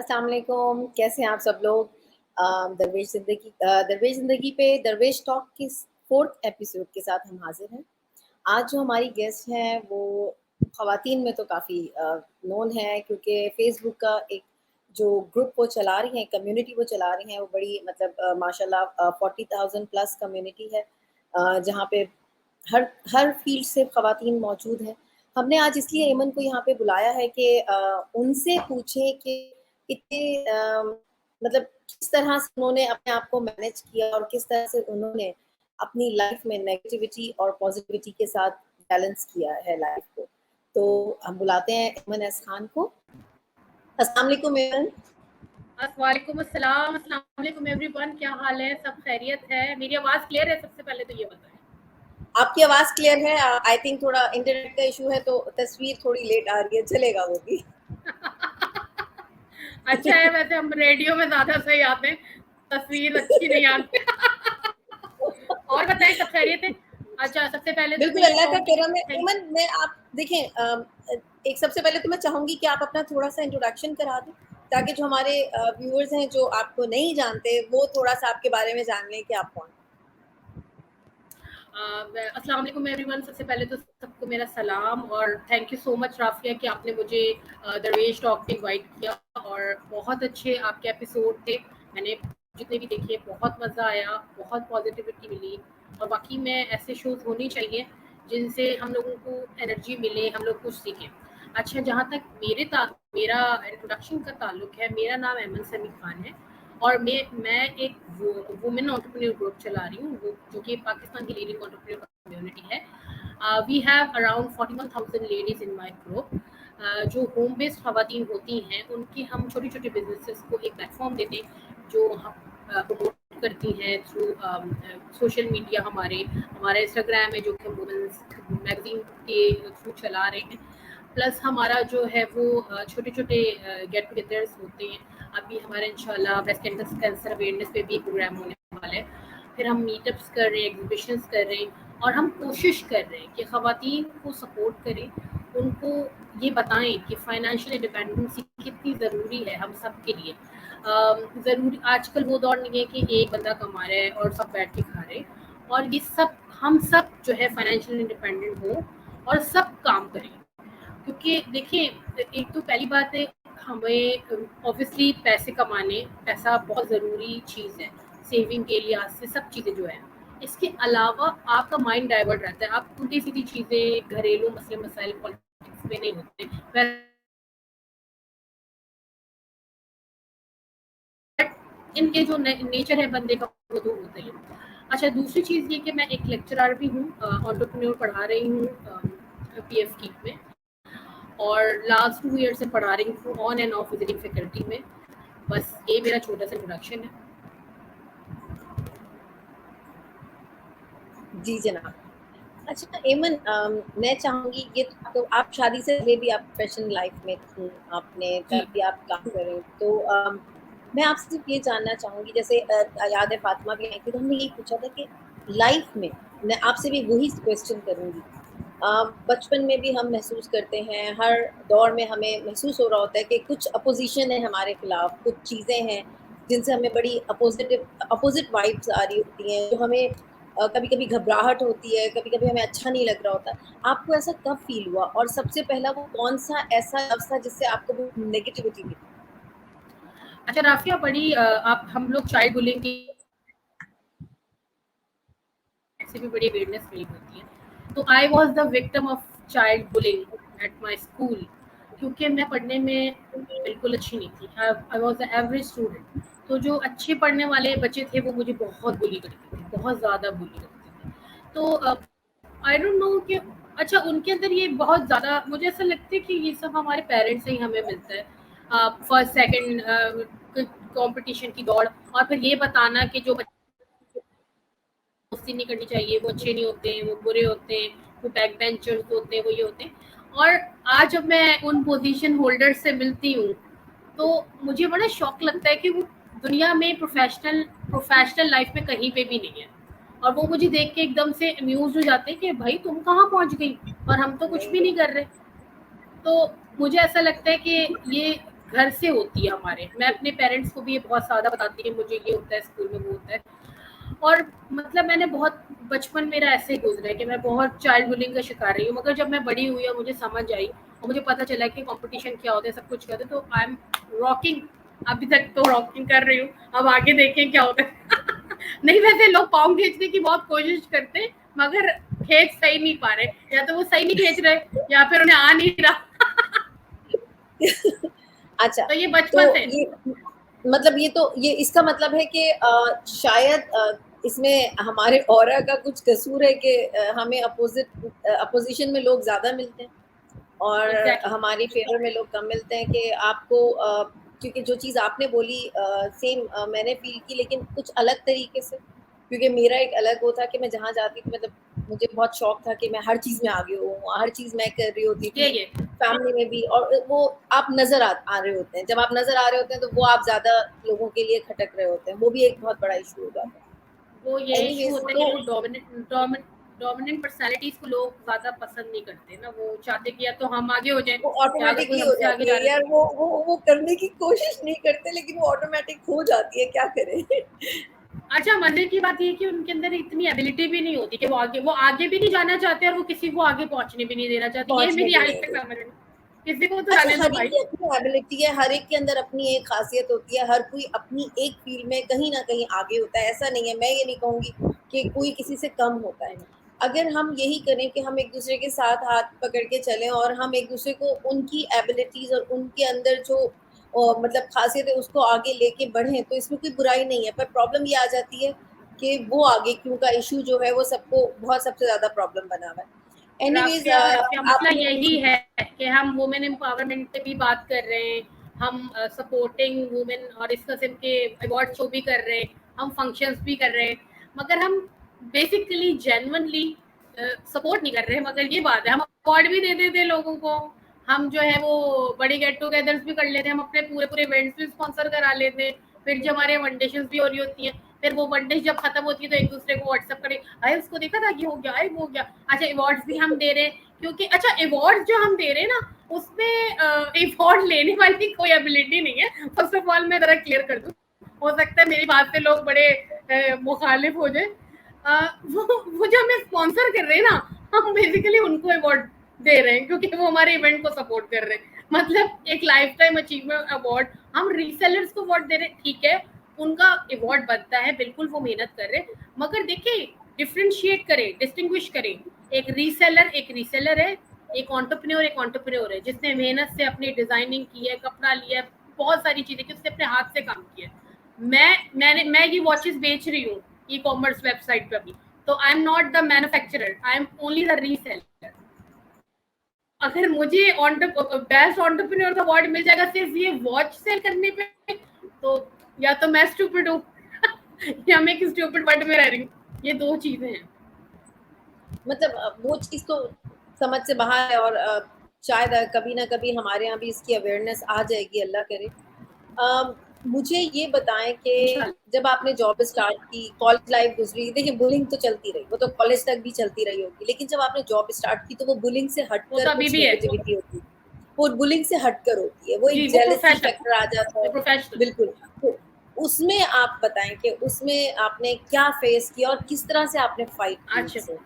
अस्सलाम वालेकुम, कैसे हैं आप सब लोग? दरवेश ज़िंदगी पे दरवेश टॉक की 4th एपिसोड के साथ हम हाज़िर हैं। आज जो हमारी गेस्ट हैं वो ख़वातीन में तो काफ़ी नोन है क्योंकि फ़ेसबुक का एक जो ग्रुप वो चला रही हैं, कम्युनिटी वो चला रही हैं, वो बड़ी मतलब माशाल्लाह 40,000 प्लस कम्युनिटी है जहाँ पे हर हर फ़ील्ड से ख़वातीन मौजूद हैं। हमने आज इसलिए ऐमन को यहाँ पे बुलाया है कि उनसे पूछें कि इतने मतलब किस तरह से उन्होंने अपने आप को मैनेज किया और किस तरह से उन्होंने अपनी लाइफ में नेगेटिविटी और पॉजिटिविटी के साथ बैलेंस किया है लाइफ को। तो हम बुलाते हैं ऐमन एस खान को। अस्सलाम वालेकुम ऐमन। वालेकुम अस्सलाम, अस्सलाम वालेकुम एवरीवन, क्या हाल है? सब खैरियत है? मेरी आवाज़ क्लियर है? सबसे पहले तो ये बताएं। आपकी आवाज़ क्लियर है। आई थिंक थोड़ा इंटरनेट का इशू है तो तस्वीर थोड़ी लेट आ रही है, चलेगा वो भी। अच्छा है, वैसे हम रेडियो में ज़्यादा सही आते हैं, तस्वीर अच्छी नहीं आती। और बताएं, सब खैरियत है? अच्छा, सबसे पहले तो बिल्कुल मैं ये अल्लाह का कहूँगी कि करम है। थैंक ऐमन मैं आप देखें एक सबसे पहले तो मैं चाहूँगी कि आप अपना थोड़ा-सा इंट्रोडक्शन करा दें, ताकि जो हमारे व्यूअर्स हैं जो आपको नहीं जानते, वो थोड़ा-सा आपके बारे में जान लें कि आप कौन? अस्सलाम वालेकुम एवरीवन। सबसे पहले तो सबको मेरा सलाम और thank you so much Rafia कि आपने मुझे दरवेश टॉक पे इनवाइट किया और बहुत अच्छे आपके एपिसोड थे। मैंने जितने भी देखे बहुत मज़ा आया, बहुत पॉजिटिविटी मिली और बाकी में ऐसे शोज़ होने चाहिए जिनसे हम लोगों को एनर्जी मिले, हम लोग कुछ सीखें। अच्छा, जहाँ तक मेरा इंट्रोडक्शन का ताल्लुक है, मेरा नाम ऐमन समी खान है और मैं एक वुमेन एंटरप्रेन्योर ग्रुप चला रही हूँ, जो कि पाकिस्तान की लीडिंग एंटरप्रेन्योर कम्युनिटी है। We have around 41,000 ladies in my group. जो होम बेस्ड खवातीन होती हैं, उनकी हम छोटी छोटी बिजनेसेस को एक प्लेटफॉर्म देते हैं जो हम प्रमोट करती हैं थ्रू सोशल मीडिया। हमारा इंस्टाग्राम है जो कि हम वुमेन्स मैगजीन के थ्रू चला रहे हैं। प्लस हमारा जो है वो छोटे छोटे गेट टुगेदर्स होते हैं। अभी हमारा इंशाल्लाह ब्रेस्ट कैंसर अवेयरनेस पे भी प्रोग्राम होने वाला है। फिर हम मीटअप्स कर रहे हैं, एग्जीबिशंस कर रहे हैं और हम कोशिश कर रहे हैं कि ख़वातीन को सपोर्ट करें, उनको ये बताएं कि फाइनेंशियल इंडिपेंडेंसी कितनी ज़रूरी है हम सब के लिए। ज़रूरी आजकल वो दौर नहीं है कि एक बंदा कमा रहा है और सब बैठ के खा रहे हैं, और ये सब हम सब जो है फाइनेंशियल इंडिपेंडेंट हो और सब काम करें। क्योंकि देखिए, एक तो पहली बात है, हमें ऑब्वियसली पैसे कमाने, पैसा बहुत ज़रूरी चीज़ है सेविंग के लिहाज से, सब चीज़ें जो है। इसके अलावा आपका माइंड डाइवर्ट रहता है, आप उल्टी सीधी चीज़ें, घरेलू मसले मसाइल पॉलिटिक्स में नहीं होते, इनके जो नेचर है बंदे का वो दूर होते हैं। अच्छा, दूसरी चीज़ ये कि मैं एक लेक्चरर भी हूँ, एंटरप्रेन्योर पढ़ा रही हूँ पीएफ की में, और लास्ट 2 ईयर से पढ़ा रही हूँ on end of visiting faculty में। बस ये मेरा छोटा सा इंट्रोडक्शन है। जी जनाब। अच्छा ऐमन मैं चाहूँगी ये तो आप शादी से पहले भी आप प्रोफेशनल लाइफ में थी, आपने जी। तब भी आप काम कर रही हैं। तो मैं आपसे सिर्फ ये जानना चाहूँगी जैसे याद है फातिमा भी आई थी तो हमने यही पूछा था कि लाइफ में मैं आपसे भी वही क्वेश्चन करूँगी। बचपन में भी हम महसूस करते हैं, हर दौर में हमें महसूस हो रहा होता है कि कुछ अपोज़िशन है हमारे खिलाफ, कुछ चीज़ें हैं जिनसे हमें बड़ी अपोज़िट वाइब्स आ रही होती हैं, जो हमें कभी-कभी घबराहट होती है, कभी-कभी हमें अच्छा नहीं लग रहा होता। आपको ऐसा कब फ़ील हुआ और सबसे पहला वो कौन-सा ऐसा लफ्ज़ था जिससे आपको वो नेगेटिविटी मिली? अच्छा राफिया, बड़ी आप हम लोग चाइल्ड बुलिंग की से भी बड़ी अवेयरनेस फील होती है। तो I was the victim of child bullying at my school, क्योंकि मैं पढ़ने में बिल्कुल अच्छी नहीं थी। I was the average student. तो जो अच्छे पढ़ने वाले बच्चे थे वो मुझे बहुत बुली करते थे, बहुत ज़्यादा बुली करते थे। तो आई डोंट नो कि अच्छा, उनके अंदर ये बहुत ज़्यादा, मुझे ऐसा लगता है कि ये सब हमारे पेरेंट्स से ही हमें मिलता है। फर्स्ट सेकंड कंपटीशन की दौड़, और फिर ये बताना कि जो दोस्ती नहीं करनी चाहिए, वो अच्छे नहीं होते हैं, वो बुरे होते हैं, वो बैक बेंचर्स होते हैं, वो ये होते हैं। और आज जब मैं उन पोजीशन होल्डर से मिलती हूँ तो मुझे बड़ा शौक लगता है कि वो दुनिया में प्रोफेशनल लाइफ में कहीं पे भी नहीं है, और वो मुझे देख के एकदम से अम्यूज हो जाते हैं कि भाई तुम कहाँ पहुँच गई और हम तो कुछ भी नहीं कर रहे। तो मुझे ऐसा लगता है कि ये घर से होती है हमारे। मैं अपने पेरेंट्स को भी ये बहुत ज़्यादा बताती कि मुझे ये होता है स्कूल में, वो होता है। और मतलब मैंने बहुत बचपन मेरा ऐसे ही गुजरा है कि मैं बहुत चाइल्ड बुलिंग का शिकार रही हूँ, मगर जब मैं बड़ी हुई और मुझे समझ आई और मुझे पता चला कि कंपटीशन क्या होता है, सब कुछ क्या होता है, तो आई एम रॉकिंग। अभी तक तो रॉकिंग कर रही हूँ, अब आगे देखें क्या होता है। नहीं, वैसे लोग पाँव खींचने की बहुत कोशिश करते हैं, मगर खींच सही नहीं पा रहे, या तो वो सही नहीं खींच रहे या फिर उन्हें आ नहीं रहा। अच्छा, तो ये तो बचपन से। ये मतलब ये इसका मतलब है कि शायद इसमें हमारे ऑरा का कुछ कसूर है कि हमें अपोजिशन में लोग ज़्यादा मिलते हैं और एग्जैक्टली। हमारी फेवर में लोग कम मिलते हैं कि आपको क्योंकि जो चीज़ आपने बोली सेम मैंने फील की, लेकिन कुछ अलग तरीके से, क्योंकि मेरा एक अलग वो था कि मैं जहाँ जाती थी, मतलब मुझे बहुत शौक था कि मैं हर चीज़ में आगे हूँ, हर चीज़ मैं कर रही होती थी, ये फैमिली में भी। और वो आप नज़र आ रहे होते हैं, जब आप नज़र आ रहे होते हैं तो वो आप ज़्यादा लोगों के लिए खटक रहे होते हैं, वो भी एक बहुत बड़ा इशू हो जाता वो ये है। इशू एनीवेज होता है कि तो वो डोमिनेंट पर्सनालिटीज को लोग ज्यादा पसंद नहीं करते ना। वो चाहते कि या तो हम आगे हो जाएं वो या अगर कोई ऑटोमेटिकली हो हमसे आगे जाती जा है रहा यार, है वो करने की कोशिश नहीं करते, लेकिन वो ऑटोमेटिक हो जाती है, क्या करें। तो। अच्छा, मजे की बात ये है कि उनके अंदर इतनी एबिलिटी भी नहीं होती कि वो आगे भी नहीं जाना चाहते और वो किसी को आगे पहुंचने भी नहीं देना चाहते। ये पहुंचने मेरी भी आज नहीं तक दे। समझ में नहीं। किसी को तो अच्छा, रहने दो हर एक भाई। की अपनी एबिलिटी है, हर एक के अंदर अपनी एक खासियत होती है, हर कोई अपनी एक फील्ड में कहीं ना कहीं आगे होता है, ऐसा नहीं है। मैं ये नहीं कहूंगी कि कोई किसी से कम होता है। अगर हम यही करें कि हम एक दूसरे के साथ हाथ पकड़ के चलें और हम एक दूसरे को उनकी एबिलिटीज और उनके अंदर जो मतलब खासियत है उसको आगे लेके बढ़ें, तो इसमें कोई बुराई नहीं है। पर प्रॉब्लम ये आ जाती है कि वो आगे क्यों का इशू जो है वो सबको बहुत सबसे ज्यादा प्रॉब्लम बना हुआ है। एनीवेज राफिया, मसला आपने यही है कि हम वुमेन एम्पावरमेंट पे भी बात कर रहे हैं, हम सपोर्टिंग वुमेन और इस किस्म के अवार्ड शो भी कर रहे हैं, हम फंक्शंस भी कर रहे हैं, मगर हम बेसिकली जेन्युइनली सपोर्ट नहीं कर रहे हैं। मगर ये बात है, हम अवार्ड भी दे देते हैं लोगों को, हम जो है वो बड़ी गेट टुगेदर्स भी कर लेते हैं, हम अपने पूरे पूरे इवेंट्स भी स्पॉन्सर करा लेते हैं। फिर जब हमारे वनडेशंस भी हो रही होती हैं, फिर वो वनडे जब खत्म होती है तो एक दूसरे को व्हाट्सएप करे, अरे उसको देखा था, ये हो गया, अरे वो हो गया। अच्छा, अवार्ड्स भी हम दे रहे हैं, क्योंकि अच्छा अवार्ड जो हम दे रहे हैं ना, उसमें अवार्ड लेने वाली कोई एबिलिटी नहीं है। फर्स्ट ऑफ ऑल मैं जरा क्लियर कर दूं, हो सकता है मेरी बात से लोग बड़े मुखालिफ हो जाए। वो जो हमें स्पॉन्सर कर रहे हैं ना, हम बेसिकली उनको अवार्ड दे रहे हैं क्योंकि वो हमारे इवेंट को सपोर्ट कर रहे हैं। मतलब एक लाइफ टाइम अचीवमेंट अवार्ड हम रीसेलर्स को अवार्ड दे रहे हैं, ठीक है, उनका अवार्ड बनता है, बिल्कुल वो मेहनत कर रहे हैं, मगर देखिए डिफ्रेंशिएट करें, डिस्टिंग्विश करें। एक रीसेलर है, एक एंटरप्रेन्योर है जिसने मेहनत से अपनी डिजाइनिंग की है, कपड़ा लिया है, बहुत सारी चीजें की, उसने अपने हाथ से काम किया है। मैं ये वॉचेस बेच रही हूँ ई कॉमर्स वेबसाइट पे भी, तो I am not the manufacturer, I am only the reseller. अगर मुझे बेस्ट एंटरप्रेन्योर का अवार्ड मिल जाएगा सिर्फ ये वॉच सेल करने पे, तो या तो मैं स्टूपिड हूँ या मैं एक स्टूपिड वर्ल्ड में रह रही हूँ। ये दो चीजें हैं। मतलब वो चीज़ तो समझ से बाहर है, और शायद कभी ना कभी हमारे यहाँ भी इसकी अवेयरनेस आ जाएगी, अल्लाह करे। मुझे ये बताएं कि इंशाल्लाह। जब आपने जॉब स्टार्ट की, कॉलेज लाइफ गुजरी, देखिए बुलिंग तो चलती रही, वो तो कॉलेज तक भी चलती रही होगी, लेकिन जब आपने जॉब स्टार्ट की तो वो बुलिंग से वो हटकर तो अभी कुछ भी है। नेगेटिविटी होती है, वो बुलिंग से हटकर होती है, वो एक जी, वो जेलसी फैक्टर आ जाता प्रोफेशनल है। प्रोफेशनल। बिल्कुल। तो उसमें आप बताएं कि उसमें आपने क्या फेस किया और किस तरह से आपने फाइट की अच्छा, उससे।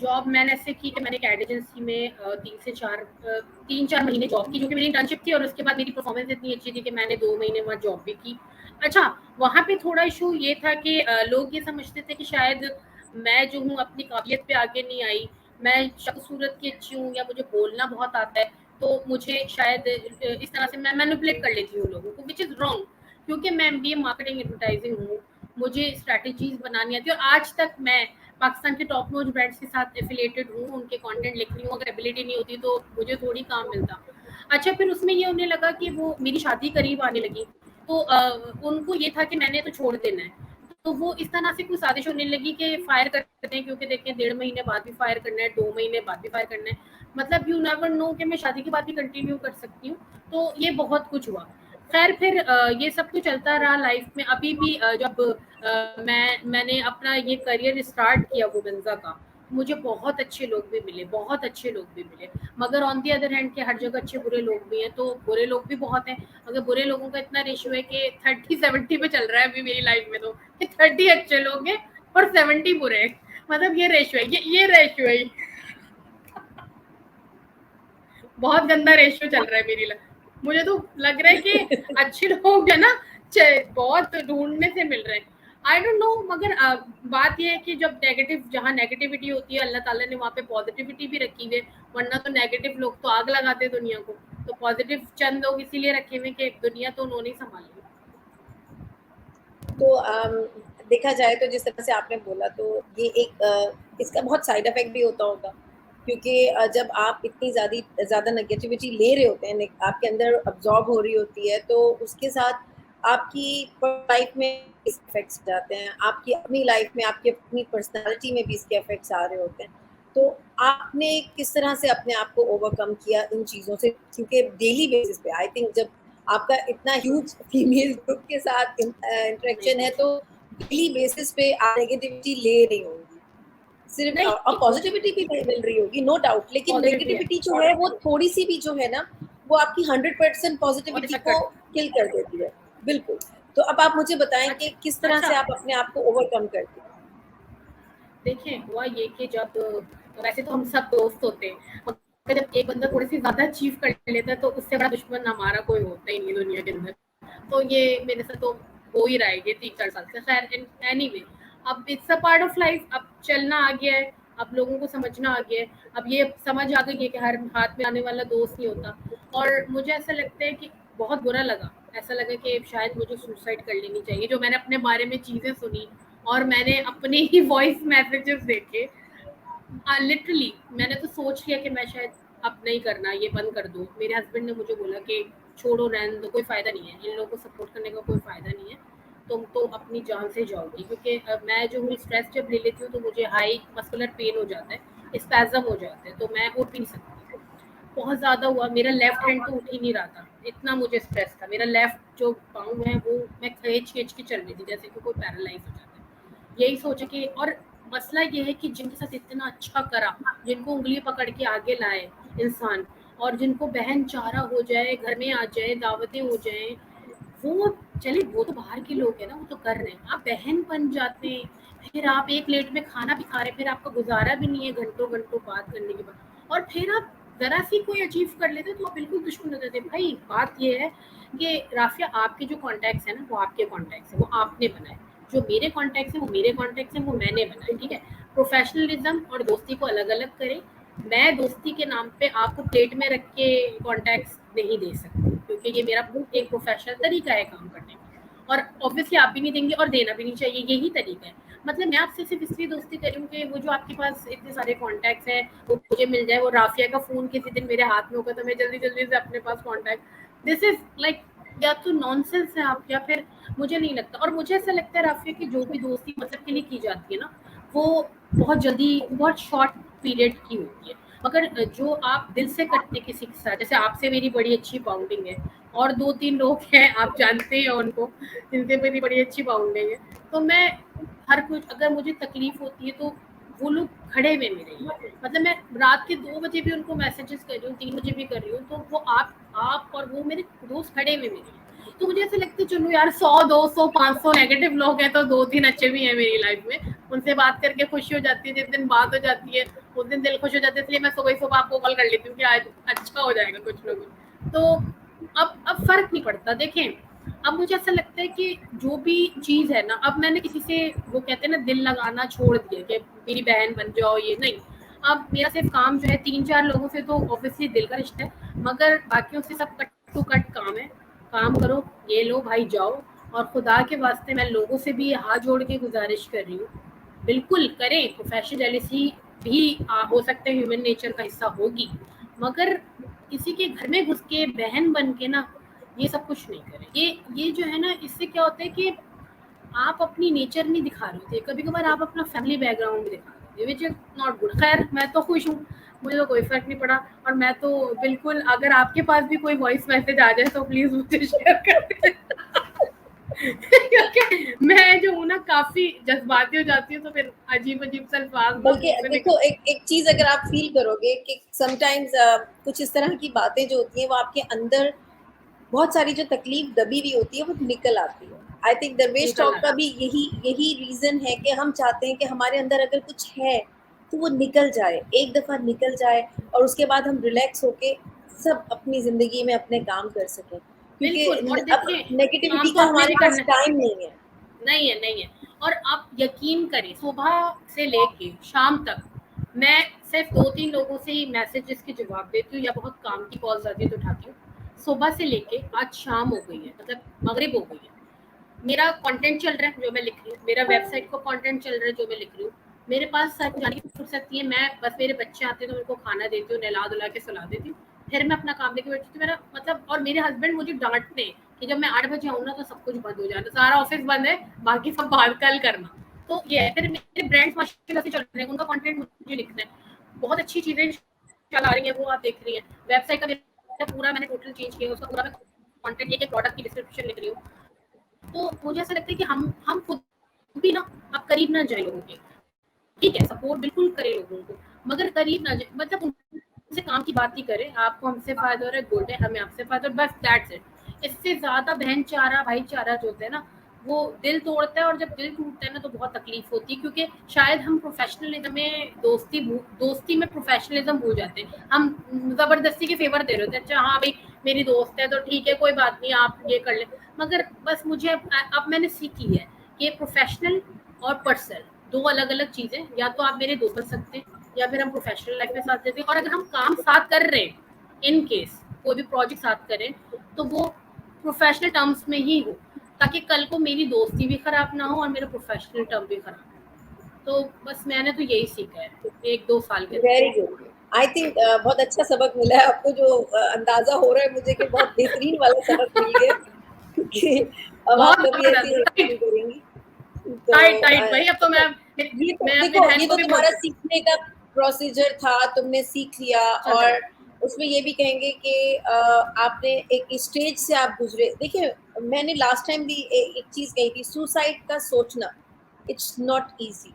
जॉब मैंने ऐसे की कि मैंने एक एड एजेंसी में 3-4 महीने जॉब की, जो कि मेरी इंटर्नशिप थी, और उसके बाद मेरी परफॉर्मेंस इतनी अच्छी थी कि मैंने 2 महीने वहाँ जॉब भी की। अच्छा, वहाँ पे थोड़ा इशू ये था कि लोग ये समझते थे कि शायद मैं जो हूँ अपनी काबिलियत पे आगे नहीं आई, मैं शक्ल सूरत की अच्छी हूँ या मुझे बोलना बहुत आता है, तो मुझे शायद इस तरह से मैं मैनिपुलेट कर लेती हूँ लोगों को, विच इज़ रॉन्ग। क्योंकि मैं एमबीए मार्केटिंग एडवर्टाइजिंग हूँ, मुझे स्ट्रैटेजीज बनानी आती है, और आज तक मैं पाकिस्तान के टॉप नोच ब्रांड्स के साथ एफिलिएटेड हूँ, उनके कंटेंट लिख रही हूँ। अगर एबिलिटी नहीं होती तो मुझे थोड़ी काम मिलता। अच्छा, फिर उसमें ये होने लगा कि वो मेरी शादी करीब आने लगी, तो उनको ये था कि मैंने तो छोड़ देना है, तो वो इस तरह से कोई साजिश होने लगी कि फायर करते हैं, क्योंकि देखें 1.5 महीने बाद भी फायर करना है, 2 महीने बाद भी फायर करना है, मतलब यू नेवर नो कि मैं शादी के बाद भी कंटिन्यू कर सकती हूँ। तो ये बहुत कुछ हुआ। खैर, फिर ये सब तो चलता रहा लाइफ में। अभी भी जब मैंने अपना ये करियर स्टार्ट किया वुमेन्जा का, मुझे बहुत अच्छे लोग भी मिले, बहुत अच्छे लोग भी मिले, मगर ऑन दी अदर हैंड के हर जगह अच्छे बुरे लोग भी हैं, तो बुरे लोग भी बहुत हैं। अगर बुरे लोगों का इतना रेशियो है कि 30-70 पे चल रहा है अभी मेरी लाइफ में, तो कि 30 अच्छे लोग हैं और 70 बुरे हैं, मतलब ये रेशियो है, ये रेशियो है, बहुत गंदा रेशियो चल रहा है मेरी लाइफ। मुझे तो लग रहा है कि अच्छे लोग है ना बहुत ढूंढने से मिल रहे हैं। आई डोंट नो, मगर बात ये है कि जब नेगेटिव, जहाँ नेगेटिविटी होती है अल्लाह ताला ने वहाँ पे पॉजिटिविटी भी रखी हुई है, वरना तो नेगेटिव लोग तो आग लगाते दुनिया को। तो पॉजिटिव चंद लोग इसीलिए रखे हुए कि दुनिया तो उन्होंने ही संभाली। तो देखा जाए तो जिस तरह से आपने बोला, तो ये एक इसका बहुत साइड इफेक्ट भी होता होगा, क्योंकि जब आप इतनी ज़्यादा नेगेटिविटी ले रहे होते हैं, आपके अंदर अब्जॉर्ब हो रही होती है, तो उसके साथ आपकी लाइफ में इसके इफेक्ट्स जाते हैं, आपकी अपनी लाइफ में, आपकी अपनी पर्सनालिटी में भी इसके इफेक्ट्स आ रहे होते हैं। तो आपने किस तरह से अपने आप को ओवरकम किया इन चीज़ों से? क्योंकि डेली बेसिस पे आई थिंक जब आपका इतना ह्यूज फीमेल ग्रुप के साथ इंटरेक्शन है, तो डेली बेसिस पे आप नेगेटिविटी ले रही होंगी, सिर्फ और पॉजिटिविटी भी मिल रही होगी, नो डाउट, लेकिन नेगेटिविटी जो है वो थोड़ी सी भी जो है ना, वो आपकी 100% पॉजिटिविटी को किल कर देती है। बिल्कुल। तो अब आप मुझे बताएं कि किस तरह से आप अपने आप को ओवरकम करती हैं? देखिए, हुआ ये कि जब वैसे तो हम सब दोस्त होते हैं, मगर जब एक बंदा थोड़ी सी ज़्यादा अचीव कर लेता है तो उससे बड़ा दुश्मन हमारा कोई होता ही नहीं दुनिया के अंदर। तो ये मेरे साथ तो हो ही रहा है ये 3-4 साल से। खैर एनीवे, अब it's a part of life, अब चलना आ गया है, अब लोगों को समझना आ गया है, अब ये समझ आ गई है कि हर हाथ में आने वाला दोस्त नहीं होता। और मुझे ऐसा लगता है कि बहुत बुरा लगा, ऐसा लगा कि शायद मुझे सुसाइड कर लेनी चाहिए, जो मैंने अपने बारे में चीज़ें सुनी और मैंने अपने ही वॉइस मैसेजेस देखे। लिटरली मैंने तो सोच लिया कि मैं शायद अब नहीं करना, ये बंद कर दूँ। मेरे हस्बैंड ने मुझे बोला कि छोड़ो, रहने दो, कोई फ़ायदा नहीं है, इन लोगों को सपोर्ट करने का कोई फ़ायदा नहीं है, तुम तो अपनी जान से जाओगी। क्योंकि मैं जो हूँ स्ट्रेस जब ले लेती हूँ तो मुझे हाई मस्कुलर पेन हो जाता है, स्पैज़म हो जाता है, तो मैं उठ भी नहीं सकती। बहुत ज़्यादा हुआ, मेरा लेफ्ट हैंड तो उठ ही नहीं रहा था, इतना मुझे स्ट्रेस था। मेरा लेफ्ट जो पाँव है वो मैं खींच-खींच के चल रही थी जैसे कि कोई पैरालाइज़ हो जाता है। यही सोच के, और मसला ये है कि जिनके साथ इतना अच्छा करा, जिनको उँगली पकड़ के आगे लाए इंसान, और जिनको बहन चारा हो जाए, घर में आ जाए, दावतें हो जाएँ, वो चलिए वो तो बाहर के लोग हैं ना, वो तो कर रहे हैं। आप बहन बन जाते हैं, फिर आप एक प्लेट में खाना भी खा रहे हैं, फिर आपका गुज़ारा भी नहीं है घंटों-घंटों बात करने के बाद, और फिर आप ज़रा-सी कोई अचीव कर लेते हैं तो आप बिल्कुल दुश्मन हो जाते हैं। भाई बात ये है कि राफ़िया, आपके जो कॉन्टैक्ट्स हैं ना, वो आपके कॉन्टैक्ट्स हैं, वो आपने बनाए। जो मेरे कॉन्टैक्ट्स हैं वो मेरे कॉन्टैक्ट्स हैं, वो मैंने बनाए, ठीक है? प्रोफ़ेशनलिज़्म और दोस्ती को अलग-अलग करें। मैं दोस्ती के नाम पे आपको प्लेट में रख के कॉन्टैक्ट्स नहीं दे सकती, क्योंकि ये मेरा एक प्रोफ़ेशनल तरीका है काम करने का, और ऑब्वियसली आप भी नहीं देंगे और देना भी नहीं चाहिए, यही तरीका है। मतलब मैं आपसे सिर्फ़ इसलिए दोस्ती कर रही हूँ कि वो जो आपके पास इतने सारे कॉन्टैक्ट्स हैं, वो मुझे मिल जाए। वो राफ़िया का फ़ोन किसी दिन मेरे हाथ में होगा तो मैं जल्दी-जल्दी से अपने पास कॉन्टैक्ट, दिस इज़ लाइक, या तो नॉनसेंस है आप, या फिर मुझे नहीं लगता। और मुझे ऐसा लगता है राफ़िया कि जो भी दोस्ती मतलब के लिए की जाती है ना, वो बहुत जल्दी, बहुत शॉर्ट पीरियड की होती है। मगर जो आप दिल से करते किसी के साथ, जैसे आपसे मेरी बड़ी अच्छी बाउंडिंग है, और 2-3 लोग हैं आप जानते हैं उनको, जिनसे मेरी बड़ी अच्छी बाउंडिंग है, तो मैं हर कुछ, अगर मुझे तकलीफ होती है तो वो लोग खड़े हुए मेरे लिए। मतलब मैं रात के 2 बजे भी उनको मैसेजेस कर रही हूँ, 3 बजे भी कर रही हूँ, तो वो आप और वो मेरे दोस्त खड़े हुए मेरे लिए। तो मुझे ऐसा लगता है चलो यार, 100-200-500 नेगेटिव लोग हैं तो 2-3 अच्छे भी हैं मेरी लाइफ में, उनसे बात करके खुशी हो जाती है। जिस दिन बात हो जाती है उस दिन दिल खुश हो जाता है, इसलिए मैं सुबह आपको कॉल कर लेती हूँ कि आज अच्छा हो जाएगा कुछ ना कुछ। तो अब फ़र्क नहीं पड़ता। देखें, अब मुझे ऐसा लगता है कि जो भी चीज़ है ना, अब मैंने किसी से, वो कहते हैं ना, दिल लगाना छोड़ दिया कि मेरी बहन बन जाओ, ये नहीं। अब मेरा सिर्फ काम जो है 3-4 लोगों से तो ऑब्वियसली दिल का रिश्ता है, मगर बाकियों से सब कट टू कट काम है। काम करो, ये लो भाई जाओ। और खुदा के वास्ते मैं लोगों से भी हाथ जोड़ के गुजारिश कर रही हूँ, बिल्कुल करें। प्रोफेशनल जेलिसी भी हो सकता है ह्यूमन नेचर का हिस्सा होगी, मगर किसी के घर में घुस के बहन बन के ना, ये सब कुछ नहीं करें। ये जो है ना, इससे क्या होता है कि आप अपनी नेचर नहीं दिखा रहे होते, कभी कभार आप अपना फैमिली बैकग्राउंड भी दिखा रहे होते, विच इज नॉट गुड। खैर मैं तो खुश हूँ, मुझे तो कोई फर्क नहीं पड़ा। और मैं तो बिल्कुल, अगर आपके पास भी कोई वॉइस मैसेज आ जाए तो प्लीज मुझे शेयर कर दें। क्योंकि मैं जो हूँ ना काफी जज्बाती हो जाती हूँ, तो फिर अजीब अजीब से अल्फाज ना बल्कि मुंह से देखो, एक चीज अगर आप फील करोगे कि समटाइम्स कुछ इस तरह की बातें जो होती हैं वो आपके अंदर बहुत सारी जो तकलीफ दबी हुई होती है वो निकल आती है। आई थिंक दरवेश निकल टॉक का आता भी यही रीजन है कि हम चाहते हैं कि हमारे अंदर अगर कुछ है तो वो निकल जाए, एक दफा निकल जाए, और उसके बाद हम रिलैक्स होके सब अपनी जिंदगी में अपने काम कर सकें, क्योंकि बिल्कुल। और अब देखिए, नेगेटिविटी काम तो का हमें हमारे भी पास करना टाइम नहीं है। नहीं है, नहीं है। और आप यकीन करें, सुबह से लेके शाम तक मैं सिर्फ 2-3 लोगों से ही मैसेजेस के जवाब देती हूँ, या बहुत काम की कॉल्स आती है तो उठाती हूँ। सुबह से लेके आज शाम हो गई है, मतलब मगरिब हो गई है, मेरा कंटेंट चल रहा है जो मैं लिख रही हूँ, मेरा वेबसाइट को कंटेंट चल रहा है जो मैं लिख रही हूँ, मेरे पास सर जाने की फुर्सत नहीं है। मैं बस, मेरे बच्चे आते हैं तो उनको खाना देती हूँ, नहला धुला के सुला देती हूँ, फिर मैं अपना काम लेके बैठती हूँ। मेरा मतलब, और मेरे हस्बैंड मुझे डांटते हैं कि जब मैं 8 बजे आऊँ ना तो सब कुछ बंद हो जाना, सारा ऑफिस बंद है, बाकी सब बाहर कल करना। तो ये है। फिर मेरे ब्रांड्स माशाल्लाह से चल रहे हैं, उनका कंटेंट मुझे लिखना है, बहुत अच्छी चीजें चल आ रही है, वो आप देख रही हैं। वेबसाइट का मेरा पूरा मैंने टोटल चेंज किया, उसका पूरा मैं कंटेंट, एक प्रोडक्ट की डिस्क्रिप्शन लिख रही हूँ। तो मुझे ऐसा लगता है कि हम खुद भी ना, आप करीब ना जाए लोगों के। ठीक है, सपोर्ट बिल्कुल करें लोगों को, मगर करीब ना जाए, मतलब उनसे काम की बात ही करें। आपको हमसे फायदा हो रहा है, गुड है, हमें आपसे फायदा, बस दैट्स इट। इससे ज्यादा बहनचारा भाईचारा जो होता है ना, वो दिल तोड़ता है। और जब दिल टूटता है ना तो बहुत तकलीफ होती है, क्योंकि शायद हम प्रोफेशनलिज्म में दोस्ती में प्रोफेशनलिज्म भूल जाते हैं। हम जबरदस्ती के फेवर दे रहे होते हैं, अच्छा हाँ भाई मेरी दोस्त है तो ठीक है, कोई बात नहीं, आप ये कर ले। मगर बस मुझे अब मैंने सीखी है कि प्रोफेशनल और पर्सनल दो अलग अलग चीजें। या तो आप मेरे दोस्त बन सकते हैं, या फिर हम प्रोफेशनल लाइफ में साथ देते हैं। और अगर हम काम साथ कर रहे हैं, इन केस कोई भी प्रोजेक्ट साथ करें, तो वो प्रोफेशनल टर्म्स में ही हो, ताकि कल को मेरी दोस्ती भी खराब ना हो और मेरा प्रोफेशनल टर्म भी खराब हो। तो बस मैंने तो यही सीखा है 1-2 साल के वेरी अंदर। गुड। आई थिंक बहुत अच्छा सबक मिला है आपको, जो अंदाजा हो रहा है मुझे कि बहुत बेहतरीन वाला सबक मिल गया, क्योंकि अब आप बहुत कभी ऐसी जबरदस्त, हरकत नहीं टाइट करेंगी। तो टाइट टाइट भाई। अब तो अच्छा, ये तो मैं अपनी देखो, बहन ये को तो भी तुम्हारा बोलती हूँ, सीखने का प्रोसीजर था, तुमने सीख लिया। चल रहा और है। उसमें ये भी कहेंगे कि आपने एक स्टेज से आप गुजरे। देखिए, मैंने लास्ट टाइम भी एक चीज कही थी, सुसाइड का सोचना इट्स नॉट इजी।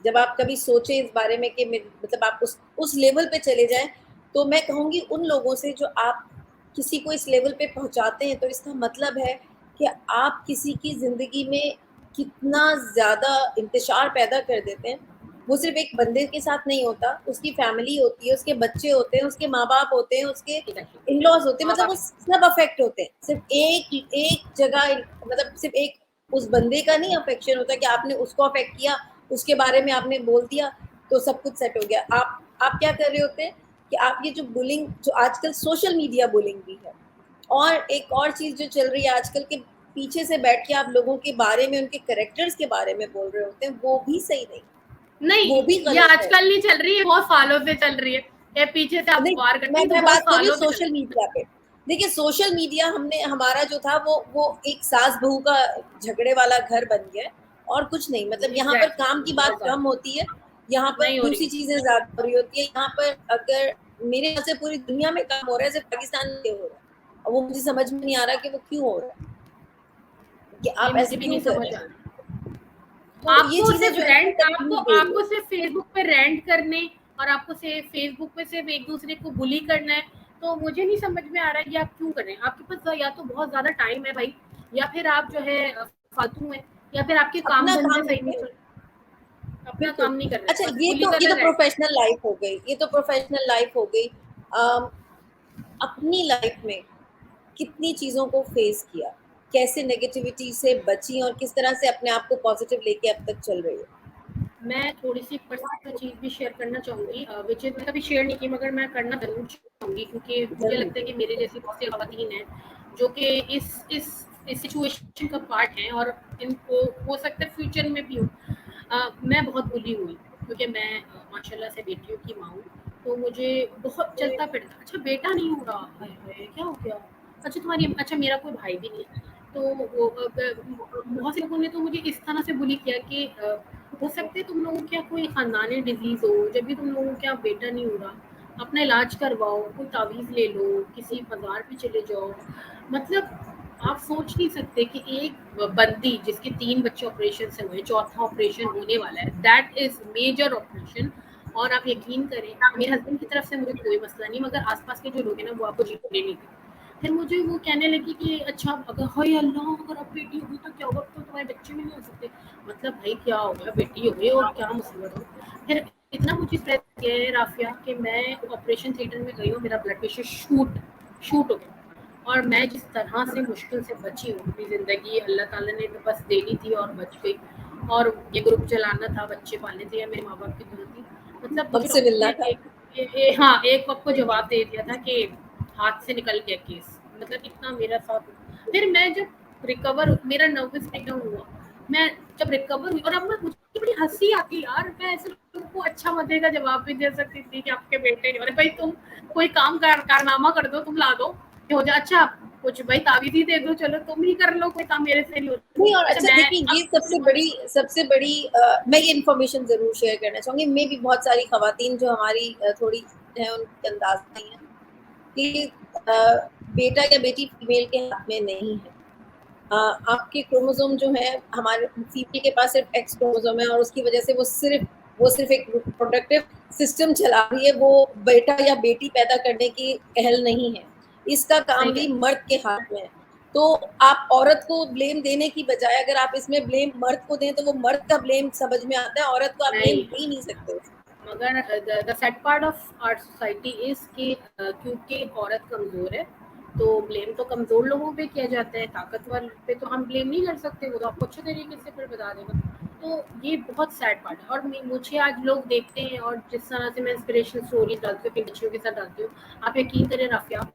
जब आप कभी सोचे इस बारे में कि मतलब आप उस लेवल पे चले जाएं, तो मैं कहूंगी उन लोगों से जो आप किसी को इस लेवल पे पहुंचाते हैं, तो इसका मतलब है कि आप किसी की जिंदगी में कितना ज्यादा इंतशार पैदा कर देते हैं। वो सिर्फ एक बंदे के साथ नहीं होता, उसकी फैमिली होती है, उसके बच्चे होते हैं, उसके माँ बाप होते हैं, उसके इन लॉज होते हैं, माँ मतलब वो बाप सब अफेक्ट होते हैं। सिर्फ एक एक जगह, मतलब सिर्फ एक उस बंदे का नहीं अफेक्शन होता कि आपने उसको अफेक्ट किया, उसके बारे में आपने बोल दिया तो सब कुछ सेट हो गया। आप क्या कर रहे होते हैं कि आप ये जो बुलिंग, जो आजकल सोशल मीडिया बुलिंग भी है, और एक और चीज जो चल रही है आजकल, के पीछे से बैठ के आप लोगों के बारे में, उनके करेक्टर्स के बारे में बोल रहे होते हैं, वो भी सही नहीं, वो नहीं, भी ये गलत है। आजकल नहीं चल रही है, बहुत सालों से चल रही है। ये पीछे से आप नहीं, वार करती मैं हैं तो मैं बहुत बात कर रही हूँ सालों से चल सोशल रही मीडिया पे। देखिए, सोशल मीडिया हमने हमारा जो था वो एक सास बहू का झगड़े वाला घर बन गया है, और कुछ नहीं। मतलब है। यहाँ पर एग्जैक्टली, काम की बात बहुत कम ज्यादा होती है, यहाँ पर नहीं हो रही दूसरी है। चीजें ज्यादा हो रही होती है। यहाँ पर अगर मेरे यहाँ से पूरी दुनिया में काम हो रहा है, सिर्फ पाकिस्तान में हो रहा है, और वो मुझे समझ में नहीं आ रहा कि वो क्यों हो रहा है, कि ये आप ऐसे मुझे भी क्यों नहीं कर समझ रहे आ हैं। रहा। तो ये आपको चीजें सिर्फ जो है ना रेंट आपको तकलीफ दे रही आपको है। सिर्फ फेसबुक पे रेंट करने, और आपको सिर्फ फेसबुक पे सिर्फ एक दूसरे को बुली करना है। तो मुझे नहीं समझ में आ रहा है कि आप क्यों कर रहे हैं। आपके पास या तो बहुत ज्यादा टाइम है भाई, या फिर आप जो है फालतू हैं, या फिर आपके काम अपना धंधे काम नहीं सही नहीं करें। चल, अपना बिल्कुल। काम नहीं कर रहे, अच्छा, बस ये बुली तो कर ये रहे, तो रेंट। प्रोफेशनल लाइफ हो गई, ये तो प्रोफेशनल लाइफ हो गई। अम, अपनी लाइफ में कितनी चीजों को फेस किया, कैसे नेगेटिविटी से बची, और किस तरह से अपने आप को पॉजिटिव लेके अब तक चल रही है। मैं थोड़ी सी पर्सनल चीज़ भी शेयर करना चाहूँगी, विच इज़ मैं कभी शेयर नहीं की, मगर मैं करना ज़रूर चाहूँगी, क्योंकि मुझे जरूर। लगता है कि मेरे जैसी बहुत सी ख़वातीन हैं जो कि इस सिचुएशन का पार्ट हैं, और इनको हो सकता है फ्यूचर में भी हो। मैं बहुत बुली हुई, क्योंकि मैं माशाल्लाह से बेटियों की माँ हूँ। तो मुझे बहुत चलता फिरता, अच्छा बेटा नहीं हो रहा, हाय हाय क्या हो गया, अच्छा तुम्हारी, अच्छा मेरा कोई भाई भी नहीं है। तो वो बहुत से लोगों ने तो मुझे इस तरह से बुली किया कि हो सकता है तुम लोगों के यहाँ कोई खानदानी डिजीज हो, जब भी तुम लोगों के यहाँ बेटा नहीं हो रहा, अपना इलाज करवाओ, कोई तावीज़ ले लो, किसी बाजार पे चले जाओ। मतलब आप सोच नहीं सकते कि एक बंदी जिसके 3 बच्चे ऑपरेशन से हुए, चौथा ऑपरेशन होने वाला है, दैट इज मेजर ऑपरेशन। और आप यकीन करें, मेरे हस्बैंड की तरफ से मुझे कोई मसला नहीं, मगर आसपास के जो लोग हैं ना वो आपको जीने नहीं देते। फिर मुझे वो कहने लगी कि अच्छा अगर हाय अल्लाह अगर अब बेटी होगी तो क्या होगा, तो तुम्हारे बच्चे भी नहीं हो सकते। मतलब भाई क्या हो गया, बेटी हो गई और क्या मुसीबत हो। फिर इतना मुझे स्ट्रेस किया है राफिया कि मैं ऑपरेशन थिएटर में गई हूँ, मेरा ब्लड प्रेशर शूट शूट हो गया। और मैं जिस तरह से मुश्किल से बची हूँ, अपनी ज़िंदगी अल्लाह ताला ने तो बस देनी थी और बच गई। और ये ग्रुप चलाना था, बच्चे पालने थे, या मेरे माँ बाप की दुआ थी। मतलब मुझे हमसे डॉक्टर मिलना ने था। हाँ एक वक्त को जवाब दे दिया था कि हाथ से निकल गया केस। मतलब इतना मेरा साथ। फिर मैं जब रिकवर, मेरा नर्वस ब्रेकडाउन हुआ, मैं जब रिकवर हुई, और अब मैं मुझे बड़ी हंसी आती यार, मैं ऐसे लोगों को अच्छा मजे का जवाब भी दे सकती थी कि आपके बेटे नहीं, अरे भाई तुम कोई काम कारनामा कर दो, तुम ला दो हो जाए। अच्छा कुछ भाई तावीज़ ही दे दो, चलो तुम ही कर लो, कोई काम मेरे से नहीं होता। नहीं, और अच्छा अच्छा मैं देखिए, ये अब सबसे बड़ी मैं ये इन्फॉर्मेशन ज़रूर शेयर करना चाहूँगी। मे भी बहुत सारी ख़वातीन जो हमारी थोड़ी हैं उनके अंदाज़ नहीं है कि बेटा या बेटी फीमेल के हाथ में नहीं है। आपके क्रोमोसोम जो है, हमारे फीमेल के पास सिर्फ एक्स क्रोमोसोम है, और उसकी वजह से वो सिर्फ एक रिप्रोडक्टिव सिस्टम चला रही है, वो बेटा या बेटी पैदा करने की पहल नहीं है। इसका सही काम भी कह मर्द के हाथ में है। तो आप औरत को ब्लेम देने की बजाय अगर आप इसमें ब्लेम मर्द को दें तो वो मर्द का ब्लेम समझ में आता है, औरत को आप ब्लेम नहीं, दे ही नहीं सकते। मगर the sad part of our society is कि क्योंकि औरत कमजोर है तो ब्लेम तो कमजोर लोगों पे किया जाता है, ताकतवर पे तो हम ब्लेम नहीं कर सकते, वो तो आपको अच्छे तरीके से फिर बता देगा। तो ये बहुत सैड पार्ट है। और मुझे आज लोग देखते हैं, और जिस तरह से मैं इंस्पिरेशनल स्टोरीज डालती हूँ अपनी बच्चियों के साथ डालती हूँ, आप यकीन करें राफिया,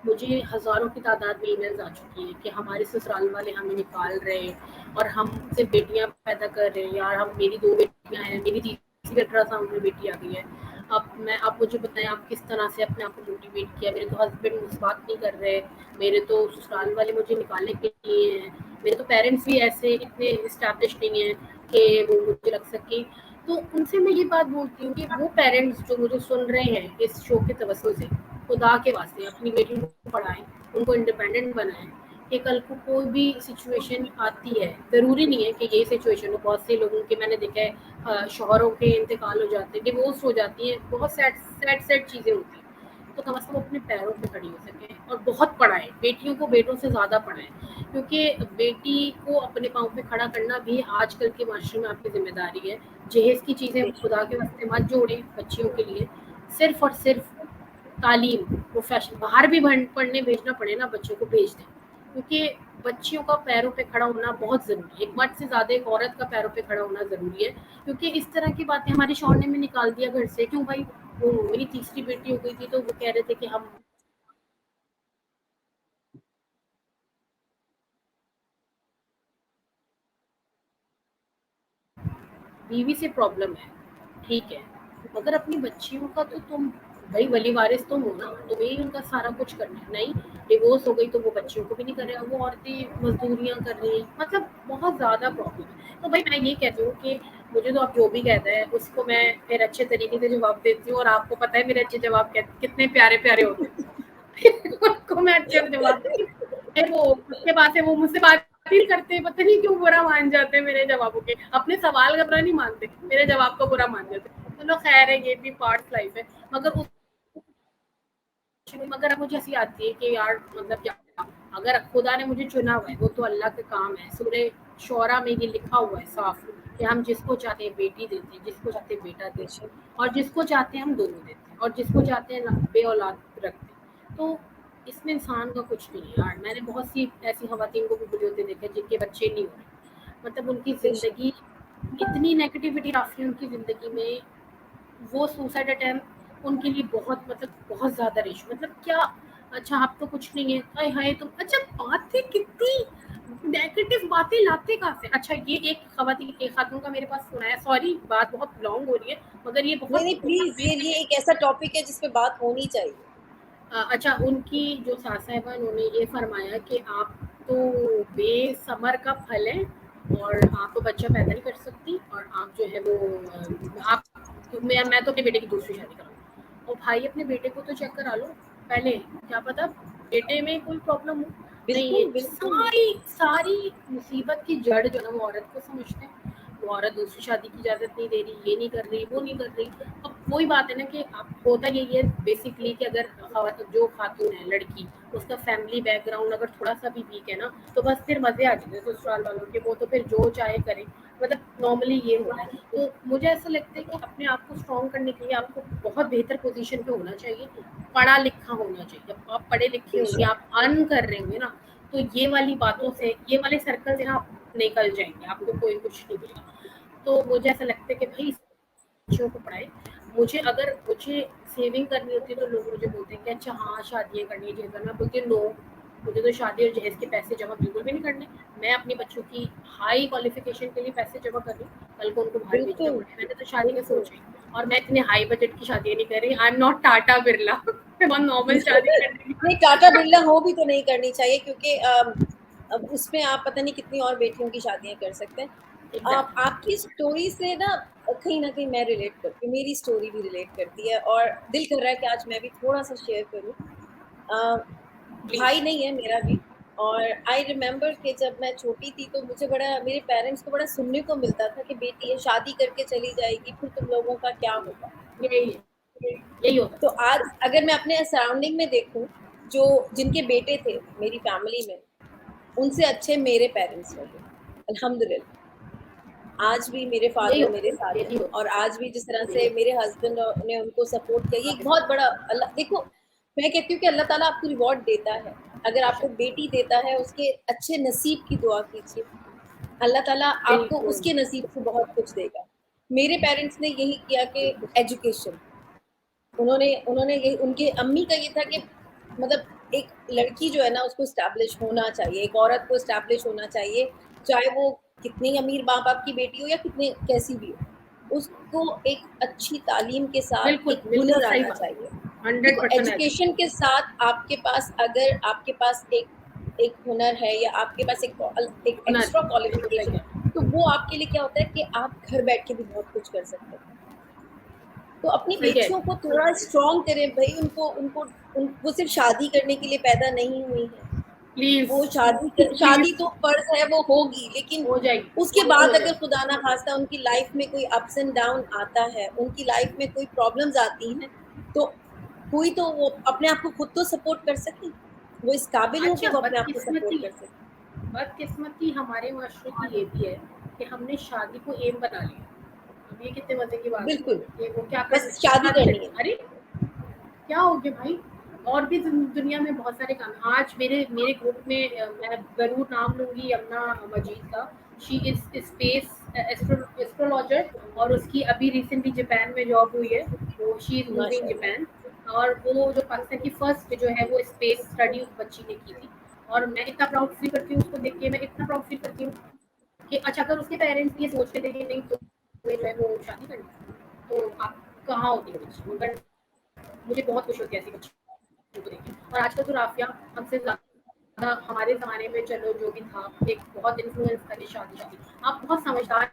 मुझे हज़ारों की तादाद में ईमेल्स आ चुकी है कि हमारे ससुराल वाले हमें निकाल रहे हैं और हम सिर्फ बेटियां पैदा कर रहे हैं। यार हम, मेरी 2 बेटियां हैं, मेरी तीसरी अल्ट्रासाउंड में बेटी आ गई है। अब आप मुझे बताएं, आप किस तरह से अपने आप को मोटिवेट किया। मेरे तो हस्बैंड मुझसे बात नहीं कर रहे, मेरे तो ससुराल वाले मुझे निकालने के लिए हैं, मेरे तो पेरेंट्स भी ऐसे इतने इस्टेब्लिश नहीं है कि वो मुझे रख सके। तो उनसे मैं ये बात बोलती हूँ कि वो पेरेंट्स जो मुझे सुन रहे हैं इस शो के तवज्जो से, खुदा के वास्ते अपनी बेटी को पढ़ाएं, उनको इंडिपेंडेंट बनाएं। कि कल को कोई भी सिचुएशन आती है, ज़रूरी नहीं है कि ये सिचुएशन हो, बहुत से लोगों के मैंने देखा है शौहरों के इंतकाल हो जाते हैं, डिवोर्स हो जाती है, बहुत सैड सैड सैड चीज़ें होती हैं। तो कम से कम अपने पैरों पे खड़ी हो सके, और बहुत पढ़ाएं, बेटियों को बेटों से ज़्यादा पढ़ाएं। क्योंकि बेटी को अपने पाँव पे खड़ा करना भी आजकल के माशरे में आपकी जिम्मेदारी है। जहेज की चीज़ें खुदा के वास्ते मत जोड़ें बच्चियों के लिए। सिर्फ और सिर्फ तालीम, प्रोफेशन, बाहर भी पढ़ने भेजना पड़े ना बच्चों को भेज दें। क्योंकि बच्चियों का पैरों पे खड़ा होना बहुत ज़रूरी है। एक मर्द से ज़्यादा एक औरत का पैरों पे खड़ा होना ज़रूरी है। क्योंकि इस तरह की बातें हमारे शौहर ने में निकाल दिया घर से, क्यों भाई, वो मेरी तीसरी बेटी हो गई थी तो वो कह रहे थे कि हम बीवी से प्रॉब्लम है, ठीक है, मगर अपनी बच्चियों का तो तुम भाई वली वारिस तुम हो ना, तुम्हें ही उनका सारा कुछ करना है। नहीं, डिवोर्स हो गई तो वो बच्चियों को भी नहीं कर रहे, वो औरतें मजदूरियां कर रही हैं, मतलब बहुत ज़्यादा प्रॉब्लम है। तो भाई मैं ये कहती हूँ कि मुझे तो आप जो भी कहते हैं उसको मैं फिर अच्छे तरीके से जवाब देती हूँ, और आपको पता है मेरे अच्छे जवाब कितने प्यारे प्यारे होते हैं। उनको मैं अच्छे से जवाब देती हूँ। फिर वो उसके बाद से वो मुझसे बात ही करते हैं, पता नहीं क्यों बुरा मान जाते हैं मेरे जवाबों के, अपने सवाल का बुरा नहीं मानते, मेरे जवाब को बुरा मान जाते। चलो खैर है, ये भी पार्ट लाइफ है। मगर मगर अब मुझे हंसी आती है कि यार मतलब क्या, अगर खुदा ने मुझे चुना हुआ है वो तो अल्लाह का काम है। सूरह शोरा में ये लिखा हुआ है साफ कि हम जिसको चाहते हैं बेटी देते हैं, जिसको चाहते हैं बेटा देते हैं, और जिसको चाहते हैं हम दोनों देते हैं, और जिसको चाहते हैं बे औलाद रखते हैं। तो इसमें इंसान का कुछ नहीं है यार। मैंने बहुत सी ऐसी खवातीन को भी बुरे होते देखे जिनके बच्चे नहीं हो रहे, मतलब उनकी ज़िंदगी इतनी नेगेटिविटी काफ़ी उनकी ज़िंदगी में, वो सुसाइड अटेम्प्ट उनके लिए बहुत, मतलब बहुत ज़्यादा रेशो, मतलब क्या। अच्छा आप तो कुछ नहीं है, हाय हाय तुम, अच्छा बातें कितनी नेगेटिव बातें लाते कहाँ से। अच्छा ये एक खातून का मेरे पास सुना है, सॉरी बात बहुत लॉन्ग हो रही है, मगर ये नहीं, बहुत नहीं, बहुत प्लीज, बेसिक ये है। एक ऐसा टॉपिक है जिस पे बात होनी चाहिए। अच्छा उनकी जो सास साहिबा, उन्होंने ये फरमाया कि आप तो बेसमर का फल है, और आप तो बच्चा पैदा नहीं कर सकती, और आप जो है वो आप तो मैं तो अपने बेटे की दूसरी शादी कराऊंगा। और भाई अपने बेटे को तो चेक करा लो पहले, क्या पता बेटे में कोई प्रॉब्लम हो। नहीं, बिल्कुल। सारी मुसीबत की जड़ जो है वो औरत को समझते हैं। वो औरत दूसरी शादी की इजाज़त नहीं दे रही, ये नहीं कर रही, वो नहीं कर रही। अब वही बात है ना कि अब होता यही है बेसिकली कि अगर जो खातून है लड़की, उसका फैमिली बैकग्राउंड अगर थोड़ा-सा भी वीक है ना, तो बस फिर मज़े आ जाते हैं ससुराल वालों के, वो तो फिर जो चाहे करें। मतलब नॉर्मली ये होता है। तो मुझे ऐसा लगता है कि अपने आप को स्ट्रॉन्ग करने के लिए आपको बहुत बेहतर पोज़ीशन पे होना चाहिए, पढ़ा-लिखा होना चाहिए। जब आप पढ़े-लिखे होंगे, आप अर्न कर रहे होंगे ना, तो ये वाली बातों से, ये वाले सर्कल से ना आप निकल जाएँगे, आपको कोई कुछ नहीं बोलेगा। तो मुझे ऐसा लगता है कि भाई बच्चों को पढ़ाएँ। मुझे सेविंग करनी होती है तो लोग मुझे बोलते हैं कि अच्छा हाँ, शादियाँ करनी है, जहेज़ करना। बोलती हूँ नो, मुझे तो शादी और जहेज़ के पैसे जमा बिल्कुल भी नहीं करने। मैं अपने बच्चों की हाई क्वालिफ़िकेशन के लिए पैसे जमा कर रही हूँ, कल को उनको बाहर भेजना बिल्कुल, पड़े। मैंने तो शादी का बिल्कुल। सोचा ही नहीं। और मैं इतने हाई बजट की शादियाँ नहीं कर रही। I am not Tata Birla. मैं बहुत नॉर्मल शादी कर रही नहीं, टाटा बिरला हो भी तो नहीं करनी चाहिए, क्योंकि अब उसमें आप पता नहीं कितनी और बेटियों की शादियां कर सकते हैं। एग्ज़ैक्टली। आपकी स्टोरी से कहीं ना कहीं मैं रिलेट करती हूँ, मेरी स्टोरी भी रिलेट करती है, और दिल कर रहा है कि आज मैं भी थोड़ा सा शेयर करूँ। प्लीज़। भाई नहीं है मेरा भी। और आई रिमेम्बर कि जब मैं छोटी थी तो मुझे बड़ा, मेरे पेरेंट्स को बड़ा सुनने को मिलता था कि बेटी ये शादी करके चली जाएगी, फिर तुम लोगों का क्या होगा। यही है, यही होता तो है। आज अगर मैं अपने सराउंडिंग में देखूं, जो जिनके बेटे थे मेरी फैमिली में, उनसे अच्छे मेरे पेरेंट्स हो गए, अल्हम्दुलिल्लाह। आज भी मेरे यही फादर होता मेरे है, साथ यही हैं, होता और आज भी जिस तरह है, यही से होता मेरे हस्बैंड ने उनको सपोर्ट किया, ये एक बहुत बड़ा, अल्लाह देखो, मैं कहती हूँ कि अल्लाह ताला आपको रिवॉर्ड देता है। अगर आपको है। बेटी देता है, उसके अच्छे नसीब की दुआ कीजिए, अल्लाह ताला आपको बिल्कुल, उसके नसीब से बहुत कुछ देगा। मेरे पेरेंट्स ने यही किया कि बिल्कुल। एजुकेशन, उन्होंने उन्होंने यही, उनके अम्मी का ये था कि मतलब एक लड़की जो है ना, उसको एस्टैब्लिश होना चाहिए, एक औरत को एस्टैब्लिश होना चाहिए, चाहे वो कितनी अमीर माँ बाप की बेटी हो या कितने कैसी भी हो, उसको एक अच्छी तालीम के साथ बिल्कुल, एक बिल्कुल हुनर सही आना बात। चाहिए। देखो, 100% एग्री। एजुकेशन के साथ आपके पास, अगर आपके पास एक हुनर है, या आपके पास एक हुनर, एक्स्ट्रा बिल्कुल सही क्वालिफिकेशन, कह रहे तो वो आपके लिए क्या होता है कि आप घर बैठ के भी बहुत कुछ कर सकते हैं। तो अपनी सही कह रहे बेटियों को थोड़ा स्ट्रॉन्ग करें भाई, उनको उनको वो सिर्फ शादी करने के लिए पैदा नहीं हुई है। प्लीज़, वो शादी प्लीज़ तो फर्ज है, वो होगी, लेकिन हो जाएगी, उसके बिल्कुल बाद हो अगर जाएगी। खुदा ना खास्ता उनकी लाइफ में कोई अप्स एंड डाउन आता है, उनकी लाइफ में कोई प्रॉब्लम्स आती हैं, तो हुई तो वो अपने आप को खुद तो सपोर्ट कर सके, वो इस काबिल हो कि अच्छा, वो अपने आप को सपोर्ट कर सके। बदकिस्मती हमारे माशरे की ये भी है कि हमने शादी को एम बना लिया। अब ये कितने मज़े की बात है बिल्कुल, कि वो क्या कर बस रहे हैं? शादी शादी करनी करनी है। है। अरे! क्या हो गया भाई? और भी दुनिया में बहुत सारे काम हैं। आज मेरे मेरे ग्रुप में मैं ज़रूर नाम लूँगी यमुना मजीद का। शी इज़ स्पेस एस्ट्रोलॉजर, और उसकी अभी रिसेंटली जापान में जॉब हुई है। वो शी इज़ मूविंग माशाल्लाह। जापान। और वो जो पाकिस्तान की फर्स्ट जो है वो स्पेस स्टडी उस बच्ची ने की थी। और मैं इतना प्राउड फ़ील करती हूँ उसको देख के, मैं इतना प्राउड फ़ील करती हूँ कि अच्छा, अगर उसके पेरेंट्स ये सोचते थे कि नहीं तो जो है वो शादी करनी है, तो आप कहाँ होती बच्ची? मगर मुझे बहुत खुशी होती है ऐसी बच्ची को देख के। और आजकल तो राफ़िया हमसे ज़्यादा, हमारे ज़माने में चलो जो भी था, एक बहुत इन्फ्लुएंस था कि शादी-शादी। आप बहुत समझदार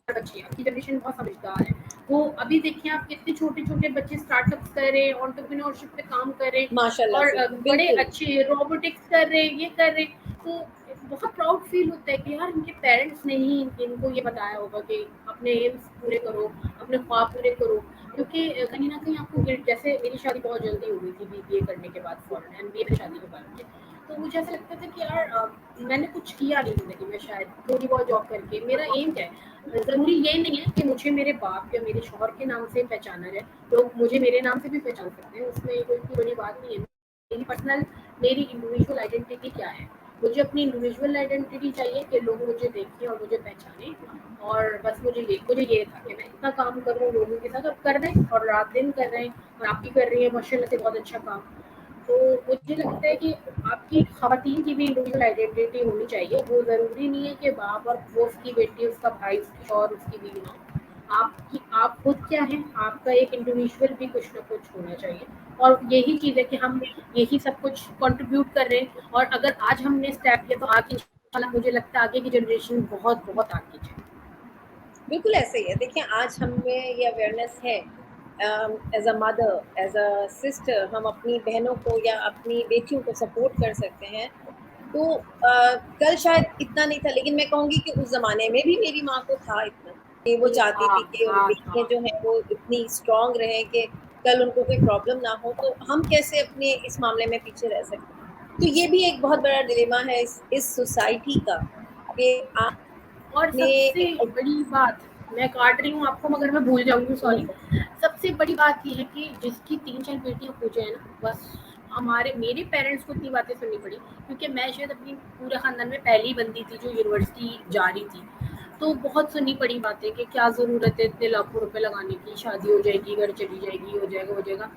बच्ची हैं, आपकी जनरेशन बहुत समझदार है। वो अभी देखिए आप कितने छोटे-छोटे बच्चे स्टार्टअप्स कर रहे हैं, एंटरप्रेन्योरशिप पे काम कर रहे हैं, माशाल्लाह और से, बड़े बिल्कुल। अच्छे रोबोटिक्स कर रहे हैं, ये कर रहे हैं। तो बहुत प्राउड फील होता है कि यार इनके पेरेंट्स ने ही इनको ये बताया होगा कि अपने एम्स पूरे करो, अपने ख्वाब पूरे करो। क्योंकि कहीं न कहीं आपको गिल्ट, जैसे मेरी शादी बहुत जल्दी हो गई थी बीबीए करने के बाद, फ़ौरन एमबीए में शादी के बाद। तो मुझे ऐसा लगता था कि यार मैंने कुछ किया नहीं ज़िंदगी में, शायद थोड़ी बहुत जॉब करके। मेरा एम क्या है? ज़रूरी ये नहीं है कि मुझे मेरे बाप या मेरे शौहर के नाम से पहचाना जाए, लोग मुझे मेरे नाम से भी पहचान सकते हैं, उसमें कोई इतनी बड़ी बात नहीं है। मेरी पर्सनल, मेरी इंडिविजुअल आइडेंटिटी क्या है? मुझे अपनी इंडिविजुअल आइडेंटिटी चाहिए कि लोग मुझे देखें और मुझे पहचानें। और बस मुझे ये था कि मैं इतना काम करूँ लोगों के साथ, और कर रहे हैं, और रात दिन कर रहे हैं, और आप भी कर रही हैं माशाल्लाह से बहुत अच्छा काम। तो मुझे लगता है कि आपकी ख़वातीन की भी इंडिविजुअल आइडेंटिटी होनी चाहिए। वो ज़रूरी नहीं है कि बाप और वो उसकी बेटी, उसका भाई, उसकी शौहर, उसकी बीवी हो। आपकी, आप खुद क्या हैं, आपका एक इंडिविजुअल भी कुछ ना कुछ होना चाहिए। और यही चीज़ है कि हम यही सब कुछ कंट्रीब्यूट कर रहे हैं, और अगर आज हमने स्टेप लिया तो आगे इंशाल्लाह मुझे लगता है आगे की जनरेशन बहुत बहुत आगे जाए। बिल्कुल ऐसे ही है। देखिए, आज हम में ये अवेयरनेस है, as a mother, as a sister, हम अपनी बहनों को या अपनी बेटियों को सपोर्ट कर सकते हैं। तो कल शायद इतना नहीं था, लेकिन मैं कहूँगी कि उस ज़माने में भी मेरी माँ को था इतना, कि वो चाहती हाँ थी कि हाँ बेटियाँ हाँ। जो हैं वो इतनी स्ट्रॉन्ग रहें कि कल उनको कोई प्रॉब्लम ना हो, तो हम कैसे अपने इस मामले में पीछे रह सकते हैं। तो ये भी एक बहुत बड़ा डिलेमा है इस सोसाइटी का, कि और आपने सबसे बड़ी बात, मैं काट रही हूँ आपको मगर मैं भूल जाऊंगी, सॉरी। सबसे बड़ी बात ये है कि जिसकी 3-4 बेटियां हो जाए ना, बस हमारे मेरे पेरेंट्स को इतनी बातें सुननी पड़ी, क्योंकि मैं शायद अपनी पूरे खानदान में पहली बंदी थी जो यूनिवर्सिटी जा रही थी। तो बहुत सुननी पड़ी बातें कि क्या ज़रूरत है इतने लाखों रुपए लगाने की, शादी हो जाएगी, घर चली जाएगी, हो जाएगा।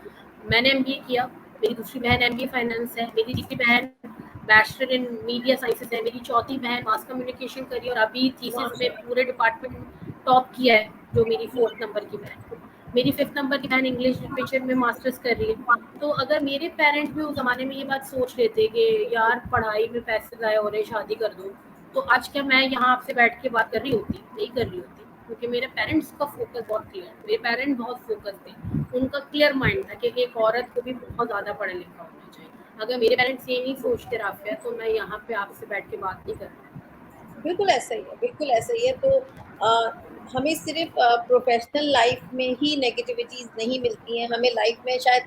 मैंने एमबीए किया, मेरी दूसरी बहन एमबीए फाइनेंस है, मेरी तीसरी बहन बैचलर इन मीडिया साइंसेस है, मेरी चौथी बहन मास कम्युनिकेशन करी और अभी थीसिस में पूरे डिपार्टमेंट टॉप किया है, जो मेरी 4th नंबर की बहन। मेरी 5th नंबर की बहन इंग्लिश लिटरेचर में मास्टर्स कर रही है। तो अगर मेरे पेरेंट्स भी उस ज़माने में ये बात सोच लेते कि यार पढ़ाई में पैसे ज़ाया हो रहे, शादी कर दो, तो आज क्या मैं यहाँ आपसे बैठ के बात कर रही होती? नहीं कर रही होती, क्योंकि मेरे पेरेंट्स का फोकस बहुत क्लियर, मेरे पेरेंट्स बहुत फोकस थे, उनका क्लियर माइंड था कि एक औरत को भी बहुत ज़्यादा पढ़ा लिखा होना चाहिए। अगर मेरे पेरेंट्स ये नहीं सोचते राफिया, तो मैं यहाँ पे आपसे बैठ के बात नहीं कर रही। बिल्कुल ऐसा ही है, बिल्कुल ऐसा ही है। तो हमें सिर्फ प्रोफेशनल लाइफ में ही नेगेटिविटीज़ नहीं मिलती हैं, हमें लाइफ में शायद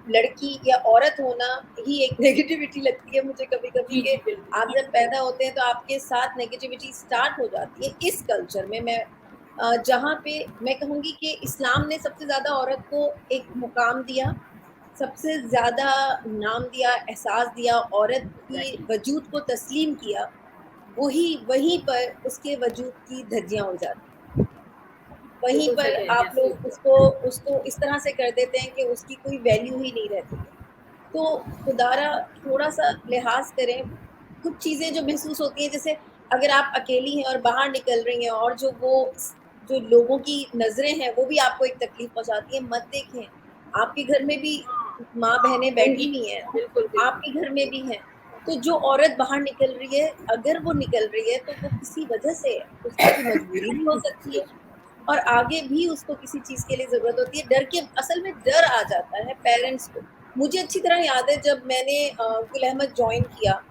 लड़की या औरत होना ही एक नेगेटिविटी लगती है मुझे कभी-कभी, जी कि जी बिल्कुल। आप जब पैदा होते हैं तो आपके साथ नेगेटिविटी स्टार्ट हो जाती है इस कल्चर में। मैं जहाँ पे मैं कहूँगी कि इस्लाम ने सबसे ज़्यादा औरत को एक मुकाम दिया, सबसे ज़्यादा नाम दिया, एहसास दिया, औरत की एग्जैक्टली। वजूद को तस्लीम किया, वही वहीं पर उसके वजूद की धज्जियाँ उड़ जाती। वहीं बिल्कुल सही पर कह रही हैं आप लोग आप। उसको उसको इस तरह से कर देते हैं कि उसकी कोई वैल्यू ही नहीं रहती है। तो खुदारा थोड़ा-सा लिहाज़ करें, कुछ चीज़ें जो महसूस होती हैं, जैसे अगर आप अकेली हैं और बाहर निकल रही हैं और जो लोगों की नज़रें हैं वो भी आपको एक तकलीफ़ पहुँचाती हैं, मत देखें। आपके घर में भी हाँ माँ-बहनें बैठी होंगी। हुई हैं, बिल्कुल बिल्कुल। आपके घर में भी हैं। तो जो औरत बाहर निकल रही है, अगर वो निकल रही है तो वो किसी वजह से है, उसकी कोई मजबूरी भी हो सकती है। और आगे भी उसको किसी चीज़ के लिए ज़रूरत होती है। डर के असल में डर आ जाता है पेरेंट्स को। मुझे अच्छी तरह याद है जब मैंने गुल अहमद जॉइन किया,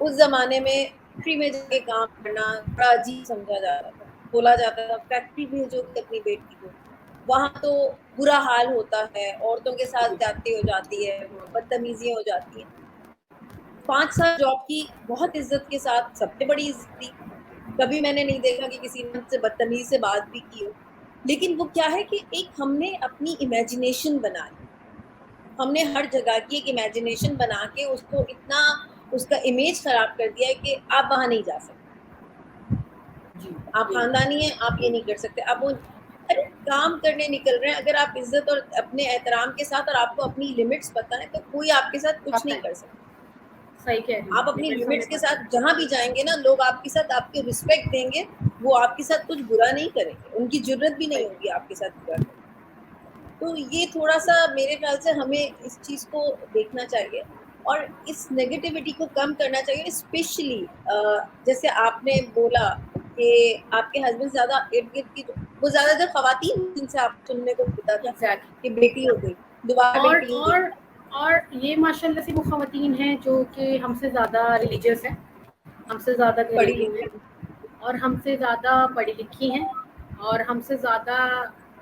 उस ज़माने में फैक्ट्री में जाके काम करना बड़ा अजीब समझा जाता था। बोला जाता था फैक्ट्री भेजोगे अपनी बेटी को, वहाँ तो बुरा हाल होता है, औरतों के साथ ज़्यादती हो जाती है, बदतमीज़ियाँ हो जाती हैं। 5 साल जॉब की, बहुत इज़्ज़त के साथ, सबसे बड़ी इज़्ज़त थी। कभी मैंने नहीं देखा कि किसी ने मुझसे बदतमीज़ी से बात भी की हो। लेकिन वो क्या है कि एक हमने अपनी इमेजिनेशन बना ली। हमने हर जगह की एक इमेजिनेशन बना के उसको इतना उसका इमेज खराब कर दिया है कि आप वहाँ नहीं जा सकते। जी आप यही। खानदानी हैं, आप ये नहीं कर सकते। आप वो अरे काम करने निकल रहे हैं, अगर आप इज़्ज़त और अपने एहतराम के साथ और आपको अपनी लिमिट्स पता है, तो कोई आपके साथ कुछ पता नहीं है, कर सकता। सही कह रही आप हैं, अपनी लिमिट्स लिमिट्स हमें के पता साथ है। जहाँ भी जाएँगे ना, लोग आपके साथ आपकी रिस्पेक्ट देंगे, वो आपके साथ कुछ बुरा नहीं करेंगे, उनकी ज़रूरत भी सही नहीं कह होगी आपके साथ बुरा करने की। तो ये थोड़ा-सा मेरे ख़्याल से हमें इस चीज़ को देखना चाहिए और इस नेगेटिविटी को कम करना चाहिए, स्पेशली जैसे आपने बोला कि आपके हस्बैंड ज़्यादा इर्द-गिर्द की, वो ज़्यादातर ख़वातीन जिनसे आप सुनने को मिलता था एग्जैक्टली। कि बेटी हो गई, दोबारा और बेटी हो गई। और और ये माशाल्लाह से वो ख़वातीन हैं जो कि हमसे ज़्यादा रिलीजियस हैं, हमसे ज़्यादा पढ़ी घरेलू हैं, लिखी। और हमसे ज़्यादा पढ़ी लिखी हैं, और हमसे ज़्यादा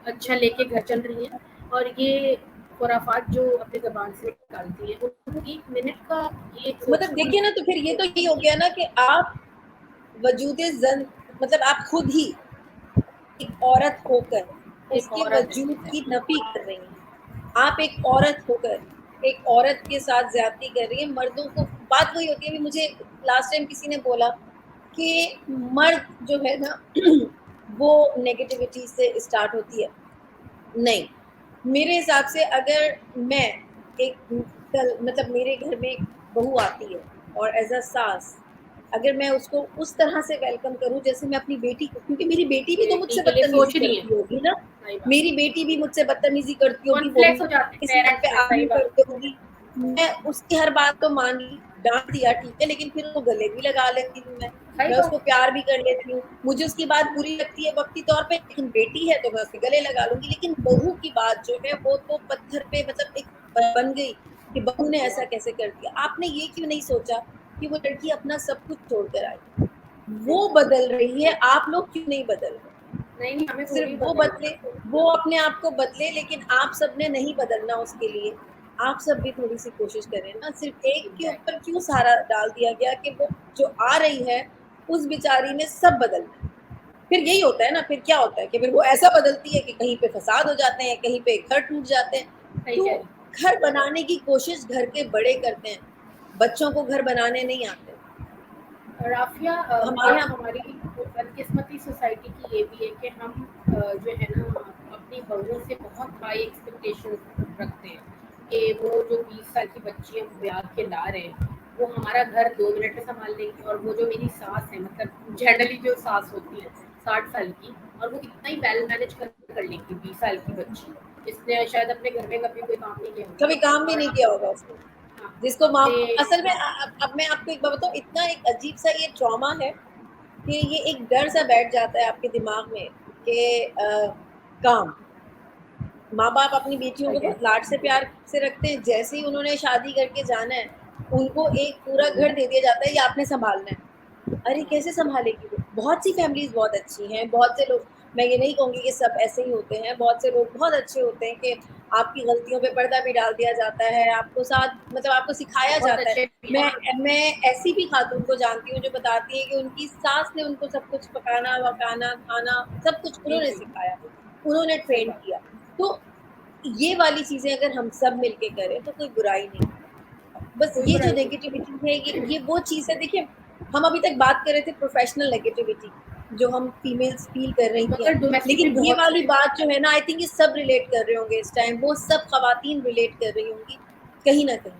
अच्छा लेके घर चल रही हैं। और ये खुराफात जो अपनी ज़बान से निकालती हैं, उनको 1 मिनट का ये मतलब सोचना देखिए ना, तो फिर ये तो ये हो गया ना कि आप वजूदे ज़न, मतलब आप खुद ही एक औरत होकर एक उसके औरत है। वजूद की नफ़ी कर रही हैं। आप एक औरत होकर एक औरत के साथ ज़्यादती कर रही हैं। मर्दों को बात वही होती है, अभी मुझे लास्ट टाइम किसी ने बोला कि मर्द जो है ना वो नेगेटिविटी से स्टार्ट होती है। नहीं, मेरे हिसाब से अगर मैं एक कल मतलब मेरे घर में एक बहू आती है और एज़ अ सास, अगर मैं उसको उस तरह से वेलकम करूँ जैसे मैं अपनी बेटी को, क्योंकि मेरी बेटी भी तो बेटी मुझसे के लिए बदतमीज़ी सोच रही हैं। करती होगी ना, सही बात। मेरी बेटी भी मुझसे बदतमीज़ी करती होगी, वो भी कॉन्फ्लिक्ट हो जाते हैं इस बात पेरेंट्स पे में, सही आर्ग्यू बात। करती होगी। मैं उसकी हर बात तो मान ली, डाँट दिया ठीक है, लेकिन फिर वो गले भी लगा लेती हूँ सही मैं उसको बात। प्यार भी कर लेती हूँ। मुझे उसकी बात बुरी लगती है वक़्ती तौर पे, लेकिन बेटी है तो मैं उसके गले लगा लूँगी। लेकिन बहू की बात जो है वो तो पत्थर पे मतलब एक बन गई कि बहू ने ऐसा कैसे कर दिया। आपने ये क्यों नहीं सोचा कि वो लड़की अपना सब कुछ छोड़कर आई, वो बदल रही है, आप लोग क्यों नहीं बदल रहे? नहीं, हमें सिर्फ वो बदले, वो अपने आप को बदले, लेकिन आप सबने नहीं बदलना उसके लिए। आप सब भी थोड़ी सी कोशिश करें ना। सिर्फ एक के ऊपर क्यों सारा डाल दिया गया कि वो जो आ रही है उस बेचारी ने सब बदलना है। फिर यही होता है ना, फिर क्या होता है कि फिर वो ऐसा बदलती है कि कहीं पे फसाद हो जाते हैं, कहीं पे घर टूट जाते हैं। तो घर बनाने की कोशिश घर के बड़े करते हैं, बच्चों को घर बनाने नहीं आते। राफिया, हमारा हमारी बदकिस्मती सोसाइटी की ये भी है कि हम जो है ना अपनी बहुओं से बहुत हाई एक्सपेक्टेशन रखते हैं कि वो जो 20 साल की बच्ची हम ब्याह के ला रहे हैं वो हमारा घर 2 मिनट में संभाल लेगी, और वो जो मेरी सास है, मतलब जनरली जो सास होती है 60 साल की, और वो इतना ही वेल मैनेज कर लेगी 20 साल की बच्ची, इसने शायद अपने घर में कभी कोई काम नहीं किया, कभी काम भी नहीं किया होगा उसने, जिसको माँ असल में अब मैं आपको एक बात बताऊँ, इतना एक अजीब सा ये ट्रॉमा है कि ये एक डर सा बैठ जाता है आपके दिमाग में कि काम, माँ बाप अपनी बेटियों को बहुत लाड से प्यार से रखते हैं, जैसे ही उन्होंने शादी करके जाना है उनको एक पूरा घर दे दिया जाता है, ये आपने संभालना है। अरे कैसे संभालेगी वो? बहुत सी फैमिलीज बहुत अच्छी हैं, बहुत से लोग, मैं ये नहीं कहूँगी कि सब ऐसे ही होते हैं, बहुत से लोग बहुत अच्छे होते हैं कि आपकी गलतियों पे पर्दा भी डाल दिया जाता है, आपको साथ मतलब आपको सिखाया जाता है। मैं ऐसी भी खातून को जानती हूँ जो बताती है कि उनकी सास ने उनको सब कुछ पकाना वकाना खाना सब कुछ उन्होंने सिखाया, उन्होंने ट्रेन किया। तो ये वाली चीजें अगर हम सब मिलके करें तो कोई बुराई नहीं। बस ये जो नेगेटिविटी है ये वो चीज है। देखिए हम अभी तक बात कर रहे थे प्रोफेशनल नेगेटिविटी जो हम फीमेल्स फील कर रही थी, लेकिन ये वाली बात जो है ना, आई थिंक ये सब रिलेट कर रहे होंगे इस टाइम, वो सब खवातीन रिलेट कर रही होंगी कहीं ना कहीं।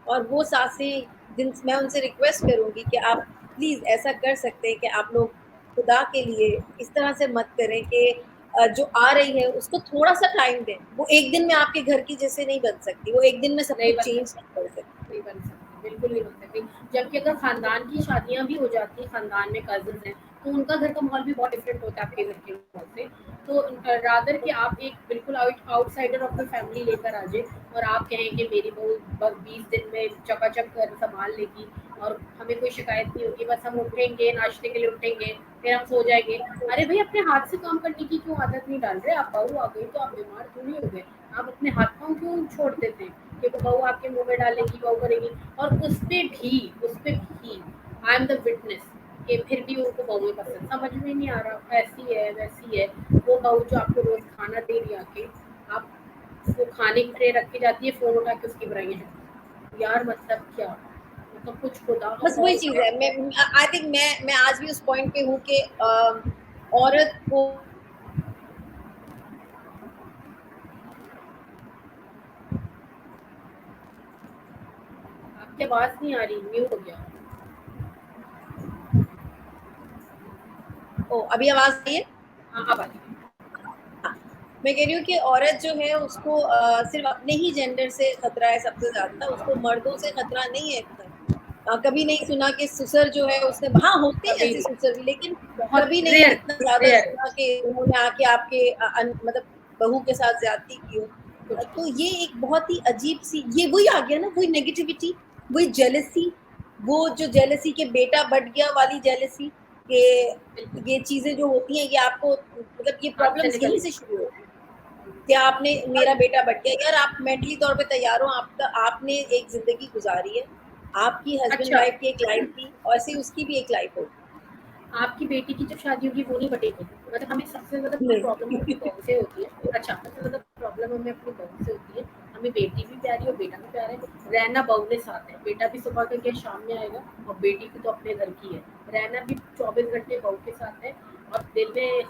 और वो सासें जिन मैं उनसे रिक्वेस्ट करूंगी कि आप प्लीज ऐसा कर सकते हैं कि आप लोग खुदा के लिए इस तरह से मत करें कि जो आ रही है उसको थोड़ा सा टाइम दें। वो एक दिन में आपके घर की जैसे नहीं बन सकती, वो एक दिन में सब कुछ चेंज नहीं कर सकती। नहीं बन सकती, बिल्कुल नहीं बन सकती। जबकि अगर खानदान की शादियां भी हो जाती हैं, खानदान में कजिन हैं, तो उनका घर का माहौल भी बहुत डिफरेंट होता है आपके घर के माहौल से। तो रादर कि आप एक बिल्कुल आउटसाइडर ऑफ द फैमिली लेकर आ जाए और आप कहें कि मेरी बहू बस 20 दिन में चकाचक कर संभाल लेगी और हमें कोई शिकायत नहीं होगी, बस हम उठेंगे, नाश्ते के लिए उठेंगे, फिर हम सो जाएंगे। अरे भाई, अपने हाथ से काम करने की क्यों आदत नहीं डाल रहे? आप बहू आ गई तो आप बीमार क्यों नहीं हो गए? आप अपने हाथ पाँव क्यों छोड़ देते हैं कि बहू आपके मुंह में डालेगी, बहू करेगी? और उस पे भी आई एम द विटनेस कि फिर भी उनको बहुएं पसंद, समझ में नहीं आ रहा, ऐसी है वैसी है। वो बहू जो आपको रोज खाना दे रही आके, आप वो खाने की ट्रे रख के जाती है, फोन उठा के उसकी बुराइयां यार, मतलब क्या, मतलब कुछ खुदा बस वही चीज है। मैं आई थिंक मैं आज भी उस पॉइंट पे हूँ कि औरत को आपकी आवाज नहीं आ रही, म्यूट हो गया। ओ अभी आवाज आई है? हाँ, अब आ रही है। हाँ, मैं कह रही हूँ कि औरत जो है उसको सिर्फ अपने ही जेंडर से खतरा है सबसे ज्यादा, उसको मर्दों से खतरा नहीं है इतना। कभी नहीं सुना कि ससुर जो है उसने, हाँ होते हैं ऐसे ससुर भी, लेकिन कभी नहीं इतना ज्यादा सुना कि उन्होंने आके आपके मतलब बहू के साथ ज्यादती की हो। तो ये एक बहुत ही अजीब सी, ये वही आ गया ना, वही नेगेटिविटी, वही जेलसी, वो जो जेलसी के बेटा बढ़ गया वाली जेलसी के, ये चीजें जो होती हैं ये आपको मतलब ये प्रॉब्लम्स यहीं से शुरू होती हैं कि आपने मेरा बेटा बढ़ गया। यार आप मेंटली तौर पे तैयार हो, आपका आपने एक जिंदगी गुजारी है, आपकी हस्बैंड वाइफ की एक लाइफ थी और ऐसे उसकी भी एक लाइफ होगी। आपकी बेटी की जब शादी होगी वो नहीं बटेगी, मतलब हमें सबसे ज्यादा प्रॉब्लम अपनी बहू से होती है। अच्छा, सबसे ज्यादा प्रॉब्लम हमें अपनी बहू से होती है। हमें बेटी भी प्यारी और बेटा भी प्यारा है, रहना बहू के साथ है। बेटा भी सुबह करके शाम में आएगा और बेटी की तो अपने घर की है, रहना भी 24 घंटे बहू के साथ है। और दिल में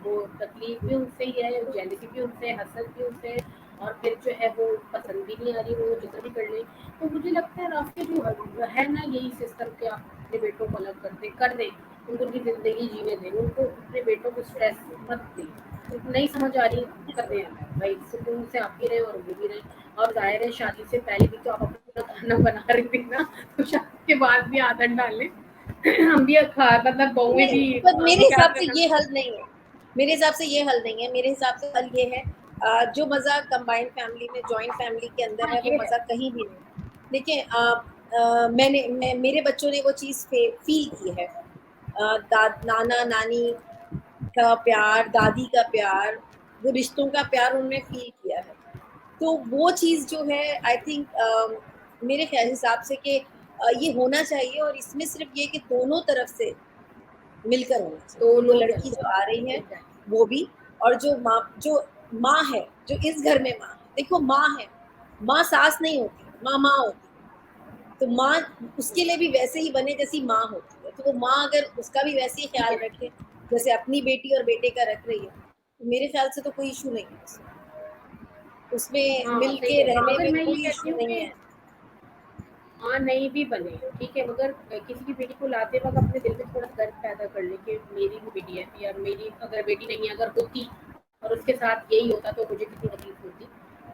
वो तकलीफ भी उनसे ही है, जेलसी भी उनसे है, हसद भी उनसे है, और फिर जो है वो पसंद भी नहीं आ रही, वो जितना भी कर ले। तो मुझे लगता है रास्ते जो है ना, यही सिस्टम के आप अपने बेटों को अलग कर दें, उनकी ज़िंदगी जीने दें, उनको अपने बेटों को स्ट्रेस मत दें। नहीं समझ आ रही कर दें भाई, सुकून से आप भी रहें और वो भी रहें। और ज़ाहिर है शादी से पहले भी तो आप अपना खाना बना रही थी ना, तो शादी के बाद भी आदत डालें। हम भी मतलब बहुएं भी पर मेरे हिसाब से ये हल नहीं है, मेरे हिसाब से ये हल नहीं है। मेरे हिसाब से हल ये है जो मजा कंबाइंड फैमिली में, जॉइंट फैमिली के अंदर है, वो मजा कहीं भी नहीं। देखिए मेरे बच्चों ने वो चीज़ फील की है। नाना नानी का प्यार, दादी का प्यार, वो रिश्तों का प्यार उन्होंने फील किया है। तो वो चीज़ जो है आई थिंक मेरे ख्याल हिसाब से कि ये होना चाहिए, और इसमें सिर्फ ये कि दोनों तरफ से मिलकर होना चाहिए। वो दोनों लड़की जो आ रही है एग्जैक्टली। वो भी, और जो माँ है, जो इस घर में माँ है, देखो माँ है, माँ सास नहीं होती, माँ माँ होती है। तो माँ उसके लिए भी वैसे ही बने जैसी माँ होती है। तो वो माँ अगर उसका भी वैसे ही ख्याल रखे जैसे अपनी बेटी और बेटे का रख रही है, तो मेरे ख्याल से तो कोई इशू नहीं है उसमें हाँ मिल सही के कह रही हूँ। रहने अगर में मैं ये कोई कहती इशू हूँ नहीं कि है। हाँ नहीं भी बने, ठीक है, मगर किसी की बेटी को लाते वक्त अपने दिल में थोड़ा दर्द पैदा कर ले कि मेरी भी बेटी है, या मेरी अगर बेटी नहीं है, अगर होती और उसके साथ यही होता तो मुझे कितनी तकलीफ होती।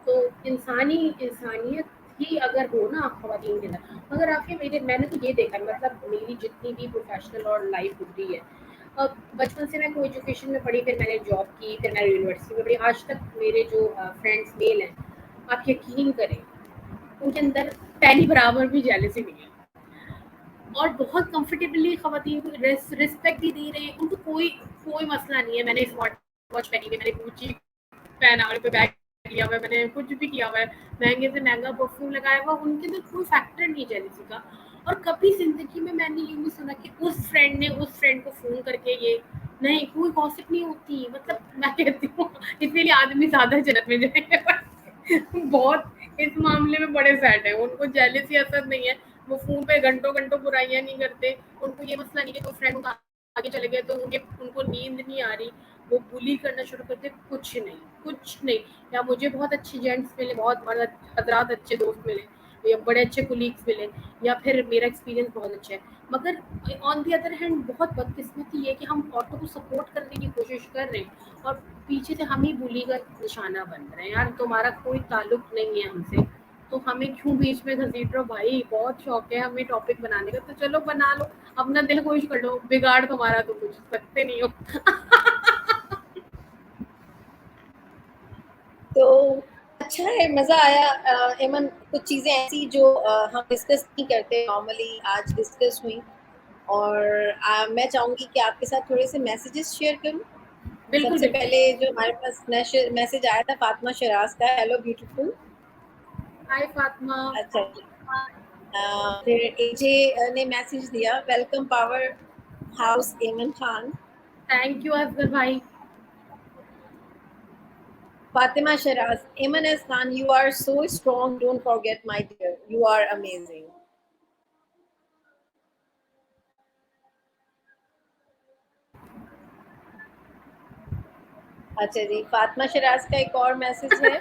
तो इंसानियत ही अगर हो ना खवातीन के अंदर, मगर आके मैंने तो ये देखा है, मतलब मेरी जितनी भी प्रोफेशनल और लाइफ गुजरी है, अब बचपन से मैं को एजुकेशन में पढ़ी, फिर मैंने जॉब की, फिर मैंने यूनिवर्सिटी में पढ़ी, आज तक मेरे जो फ्रेंड्स मेल हैं, आप यकीन करें उनके अंदर पहली बराबर भी जेलसी नहीं है, और बहुत कंफर्टेबली खवातीन को रिस्पेक्ट भी दे रहे हैं, उनको कोई कोई मसला नहीं है। मैंने स्मार्ट वॉच पहनी है, मैंने गुच्ची पहना पे बैग लिया हुआ है, मैंने कुछ भी किया हुआ है, महंगे से महंगा परफ्यूम लगाया हुआ, उनके अंदर कोई फैक्टर नहीं जेलसी का। और कभी जिंदगी में मैंने ये नहीं सुना कि उस फ्रेंड ने उस फ्रेंड को फोन करके ये, नहीं, कोई गॉसिप नहीं होती। मतलब मैं कहती हूँ इसीलिए आदमी ज्यादा जन्नत में जाए बहुत इस मामले में बड़े सेट है, उनको जेलसी असर नहीं है, वो फोन पे घंटों घंटों बुराइयां नहीं करते, उनको ये मसला नहीं है कि कोई फ्रेंड आगे चले गए तो उनको नींद नहीं आ रही, वो बुली करना शुरू करते, कुछ नहीं, कुछ नहीं। या मुझे बहुत अच्छे जेंट्स मिले, बहुत बड़ा हजरात अच्छे दोस्त मिले, या बड़े अच्छे कुलीग्स मिले, या फिर मेरा एक्सपीरियंस बहुत अच्छा है। मगर ऑन दी अदर हैंड बहुत बदकिस्मती है कि हम औरतों को सपोर्ट करने की कोशिश कर रहे हैं और पीछे से हम ही बुली का निशाना बन रहे हैं। यार तुम्हारा कोई ताल्लुक नहीं है हमसे, तो हमें क्यों बीच में घसीट रहे हो भाई? बहुत शौक है हमें टॉपिक बनाने का, तो चलो बना लो, अपना दिल खुश कर लो, बिगाड़ तुम्हारा तो कुछ सकते नहीं हो। तो अच्छा है, मजा आया। एमन, कुछ चीजें ऐसी जो हम डिस्कस नहीं करते नॉर्मली, आज डिस्कस हुई। और मैं चाहूंगी कि आपके साथ थोड़े से मैसेजेस शेयर करूं। बिल्कुल सबसे बिल्कुल। पहले जो हमारे पास मैसेज आया था फातिमा शराज का, हेलो ब्यूटीफुल। हाय फातिमा। अच्छा, फिर एजे ने मैसेज दिया, वेलकम पावर हाउस एमन खान। थैंक यू असगर भाई। Fatima Shiraz, Eman S. Khan, you are so strong. Don't forget, my dear. You are amazing. अच्छा जी, फातिमा शिराज का एक और मैसेज है,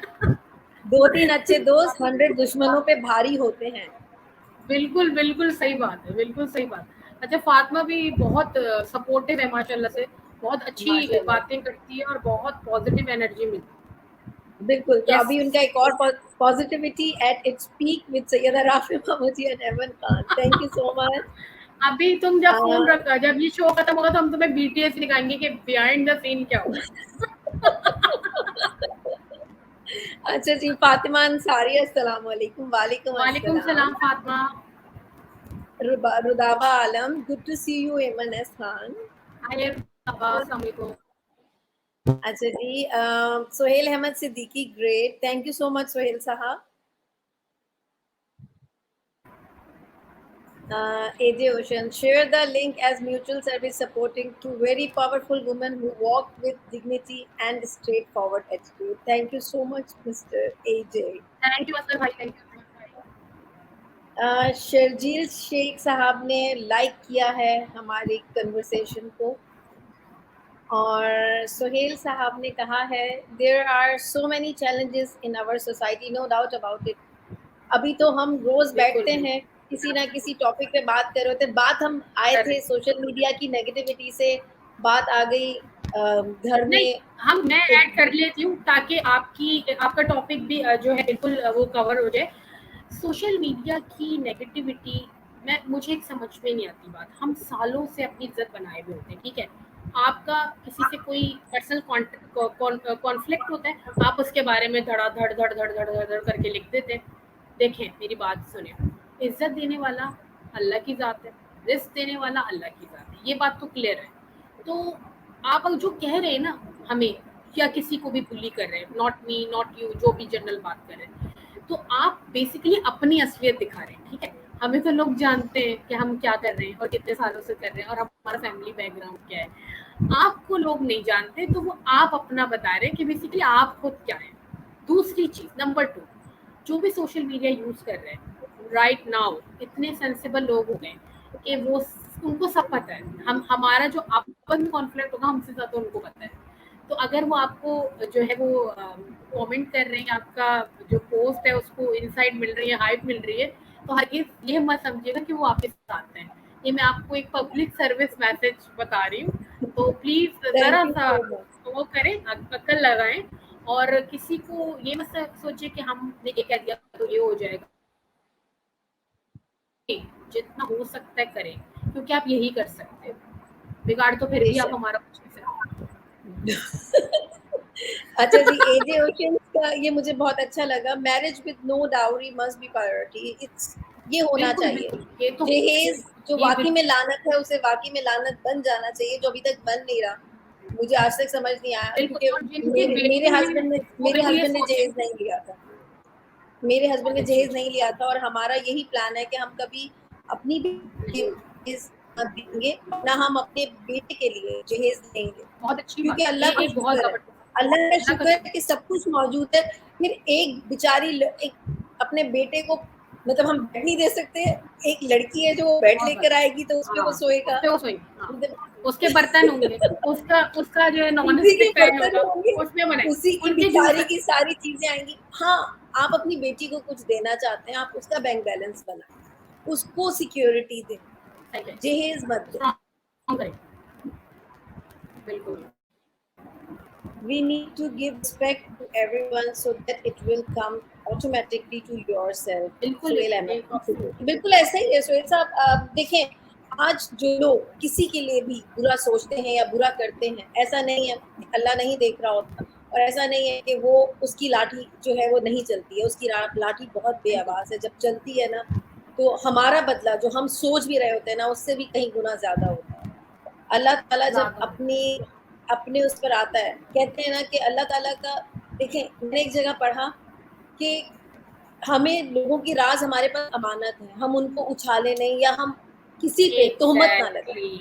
2-3 अच्छे दोस्त 100 दुश्मनों पे भारी होते हैं। बिल्कुल बिल्कुल सही बात है, बिल्कुल सही बात। अच्छा, फातिमा भी बहुत सपोर्टिव है माशाल्लाह से, बहुत अच्छी माशाल्लाह, बातें करती है और बहुत पॉजिटिव एनर्जी मिलती बिल्कुल। तो है। अभी यस। उनका एक और positivity at its peak with Syeda Rafi Mahmoodi and Eman Khan. Thank you so much. अभी तुम जब फोन रखा, जब ये शो खत्म होगा तो हम तुम्हें बीटीएस दिखाएंगे कि बिहाइंड द सीन क्या हुआ। अच्छा जी, फातिमा अंसारी, अस्सलाम वालेकुम। वालेकुम वालेकुम अस्सलाम। सलाम फातिमा। रुदावा Alam, good to see you Aiman S Khan. Hi अस्सलाम वालेकुम। अच्छा जी, Sohail Ahmed Siddiqui, great, thank you so much Sohail sahab. AJ Ocean, share the link as mutual service supporting two very powerful women who walk with dignity and straightforward attitude. Thank you so much, Mr. AJ. Thank you Asghar भाई, thank you. Sharjeel Sheikh साहब ने like किया है हमारी conversation को, और सुहेल साहब ने कहा है, there are so many challenges in our society, no doubt about it. अभी तो हम रोज बिल्कुल बैठते हैं, किसी ना बिल्कुल। किसी टॉपिक पे बात कर रहे थे। बात हम आए थे करेक्ट। सोशल मीडिया की नेगेटिविटी से, बात आ गई घर नहीं, में। मैं तो ऐड कर लेती हूँ ताकि आपका टॉपिक भी जो है बिल्कुल वो कवर हो जाए। सोशल मीडिया की नेगेटिविटी, मुझे एक समझ में नहीं आती बात। हम सालों से अपनी इज्जत बनाए हुए होते हैं, ठीक है, आपका किसी से कोई पर्सनल कॉन्फ्लिक्ट होता है, आप उसके बारे में धड़ाधड़ धड़ धड़ धड़ धड़ धड़ करके लिख देते हैं। देखें मेरी बात सुने, इज्जत देने वाला अल्लाह की ज़ात है, रिस्क देने वाला अल्लाह की ज़ात है, ये बात तो क्लियर है। तो आप जो कह रहे हैं ना हमें, या किसी को भी बुली कर रहे हैं, नॉट मी नॉट यू, जो भी जनरल बात कर रहे हैं, तो आप बेसिकली अपनी असलियत दिखा रहे हैं, ठीक है। हमें तो लोग जानते हैं कि हम क्या कर रहे हैं और कितने सालों से कर रहे हैं और हमारा फैमिली बैकग्राउंड क्या है। आपको लोग नहीं जानते, तो वो आप अपना बता रहे हैं कि बेसिकली आप खुद क्या है। दूसरी चीज, नंबर 2, जो भी सोशल मीडिया यूज कर रहे हैं राइट नाउ, इतने सेंसिबल लोग हो गए कि वो, उनको सब पता है, हम हमारा जो आपस में कॉन्फ्लिक्ट होगा हमसे ज्यादा उनको पता है। तो अगर वो आपको जो है वो कमेंट कर रहे हैं, आपका जो पोस्ट है उसको इनसाइट मिल रही है, हाइप मिल रही है, तो हरगिज ये मत समझिएगा कि वो आपके साथ हैं। ये मैं आपको एक पब्लिक सर्विस मैसेज बता रही हूँ, तो प्लीज थैंक जरा यू सा सो मच। वो करें, अक्ल लगाएं, और किसी को ये मत सोचे कि हमने ये कह दिया तो ये हो जाएगा। जितना हो सकता है करें, क्योंकि आप यही कर सकते हैं, बिगाड़ तो फिर भी आप बेशक। हमारा कुछ नहीं सकते। अच्छा जी, एजे ओशियंस का ये मुझे बहुत अच्छा लगा। Marriage with no dowry must be priority, it's ये होना बिल्कुल चाहिए। बिल्कुल, ये तो जहेज जो ये वाकई में बिल्कुल लानत है, उसे वाकई में लानत बन जाना चाहिए, जो अभी तक बन नहीं रहा। मुझे आज तक समझ नहीं आया, बिल्कुल, क्योंकि और जिनकी बेटी हैं वो मेरे बिल्कुल ये हस्बैंड ने सोचें। जहेज नहीं लिया था। मेरे हस्बैंड बहुत ने अच्छी जहेज नहीं चीज लिया था, और हमारा यही प्लान है कि हम कभी अपनी नहीं, जहेज मत देंगे, ना हम अपने बेटे के लिए जहेज देंगे। बहुत अच्छी क्योंकि बात है, अल्लाह ये का एक बहुत शुक्र है, जबरदस्त, अल्लाह का अल्लाह का शुक्र है शुक्र। कि सब कुछ मौजूद है। फिर एक बेचारी एक अपने बेटे को, मतलब हम बेड नहीं दे सकते। एक लड़की है जो बेड बहुत लेकर बात, आएगी तो उसपे वो हाँ, सोएगा। उस पे वो सोई, हाँ, मतलब उसके बर्तन होंगे, उसका उसका जो है नॉन उसी के स्टिक पैन बर्तन होगा, होंगे, उसमें बनाए, उसी की उनके जूस बेचारी है। की सारी चीजें आएंगी। हाँ, आप अपनी बेटी को कुछ देना चाहते हैं, आप उसका बैंक बैलेंस बनाएं, उसको सिक्योरिटी दें, सही है, जहेज मत दें। स्ट्रॉन्ग करें, बिल्कुल। We need to give respect to everyone so that it will come automatically to yourself. बिल्कुल सुहेल अहमद, एक बिल्कुल ऐसा ही है सुहेल साहब। देखें, आज जो लोग किसी के लिए भी बुरा सोचते हैं या बुरा करते हैं, ऐसा नहीं है अल्लाह नहीं देख रहा होता, और ऐसा नहीं है कि वो उसकी लाठी जो है वो नहीं चलती है। उसकी लाठी बहुत बिल्कुल, बेआवाज है, जब चलती है ना, तो हमारा बदला जो हम सोच भी रहे होते हैं ना, उससे भी कहीं गुना ज्यादा होता है। अल्लाह ताला जब ज्यादा अपनी अपने उस पर आता है, कहते हैं ना कि अल्लाह ताला का, देखें मैंने एक जगह पढ़ा कि हमें लोगों की राज हमारे पास अमानत है, हम उनको उछाले नहीं, या हम किसी पे तोहमत ना लगाएं। एग्जैक्टली,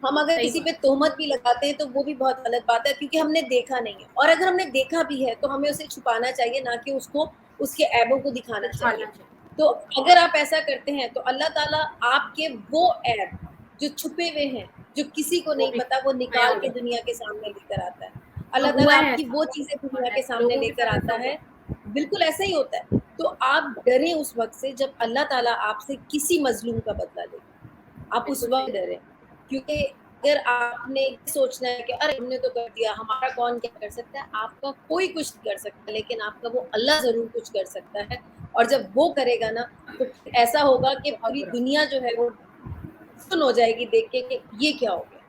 हम अगर सही किसी पे बात, तोहमत भी लगाते हैं तो वो भी बहुत गलत बात है, क्योंकि हमने देखा नहीं है। और अगर हमने देखा भी है तो हमें उसे छुपाना चाहिए, ना कि उसको उसके ऐबों को दिखाना चाहिए। उछालना चाहिए, तो अगर आप ऐसा करते हैं तो अल्लाह ताला आपके वो ऐब जो छुपे हुए हैं, जो किसी को वो नहीं भी पता, वो नया निकाल हो के जाता दुनिया के सामने लेकर आता है। है। अल्लाह और ताला हुआ है आपकी ऐसा, वो चीजें और दुनिया के सामने लोगों के लेकर साथ ऐसा आता हुआ है। है। बिल्कुल ऐसा ही होता है। तो आप डरें उस वक्त से जब अल्लाह ताला आपसे किसी मजलूम का बदला लेगा। आप उस बिल्कुल सही वक्त है, डरें, क्योंकि अगर आपने ये सोचना है कि अरे हमने तो कर दिया, हमारा कौन क्या कर सकता है, आपका कोई कुछ नहीं कर सकता, लेकिन आपका वो अल्लाह जरूर कुछ कर सकता है। और जब वो करेगा ना, तो फिर ऐसा होगा कि बहुत पूरी बुरा। दुनिया जो है वो सुन हो जाएगी देख के कि ये क्या हो गया।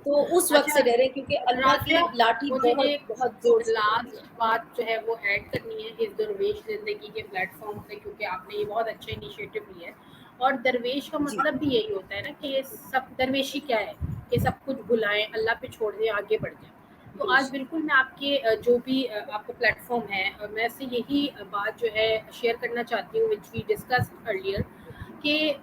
तो उस वक्त अच्छा से डरे, क्योंकि अल्लाह की राफिया, लाठी मुझे बहुत एक बहुत जोर से चलती है। लास्ट बात जो है वो ऐड करनी है इस दरवेश जिंदगी के प्लेटफॉर्म से, क्योंकि आपने ये बहुत अच्छा इनिशिएटिव लिया है। और दरवेश का जी मतलब भी यही होता है ना कि ये सब, दरवेशी क्या है कि सब कुछ भुलाएं, अल्लाह पे छोड़ दें, आगे बढ़ जाएं। तो आज बेशक। बिल्कुल मैं आपके जो भी आपका प्लेटफॉर्म है, मैं से यही बात जो है शेयर करना चाहती हूँ, विच वी डिस्कस अर्लियर, कि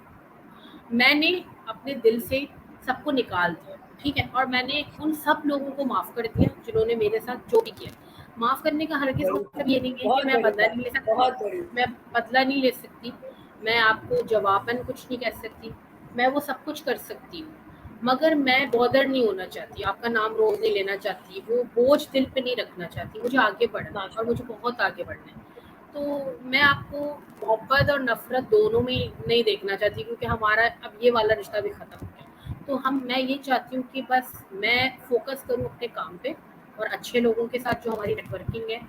मैंने अपने दिल से सबको निकाल दिया, ठीक है, और मैंने उन सब लोगों को माफ़ कर दिया जिन्होंने मेरे साथ जो भी किया। माफ़ करने का हरगिज़ बड़ी मतलब ये नहीं है कि बहुत मैं बड़ी बदला बात, नहीं ले सकती, बहुत बड़ी। मैं बदला नहीं ले सकती, मैं आपको जवाबन कुछ नहीं कह सकती, मैं वो सब कुछ कर सकती हूँ, मगर मैं बॉदर नहीं होना चाहती, आपका नाम रोज़ नहीं लेना चाहती, वो बोझ दिल पे नहीं रखना चाहती। मुझे आगे बढ़ना है और माशा मुझे बहुत आगे बढ़ना है। तो मैं आपको मोहब्बत और नफ़रत दोनों में नहीं देखना चाहती, क्योंकि हमारा अब ये वाला रिश्ता भी ख़त्म हो गया। तो मैं ये चाहती हूँ कि बस मैं फ़ोकस करूँ अपने काम पे, और अच्छे लोगों के साथ जो हमारी नेटवर्किंग है,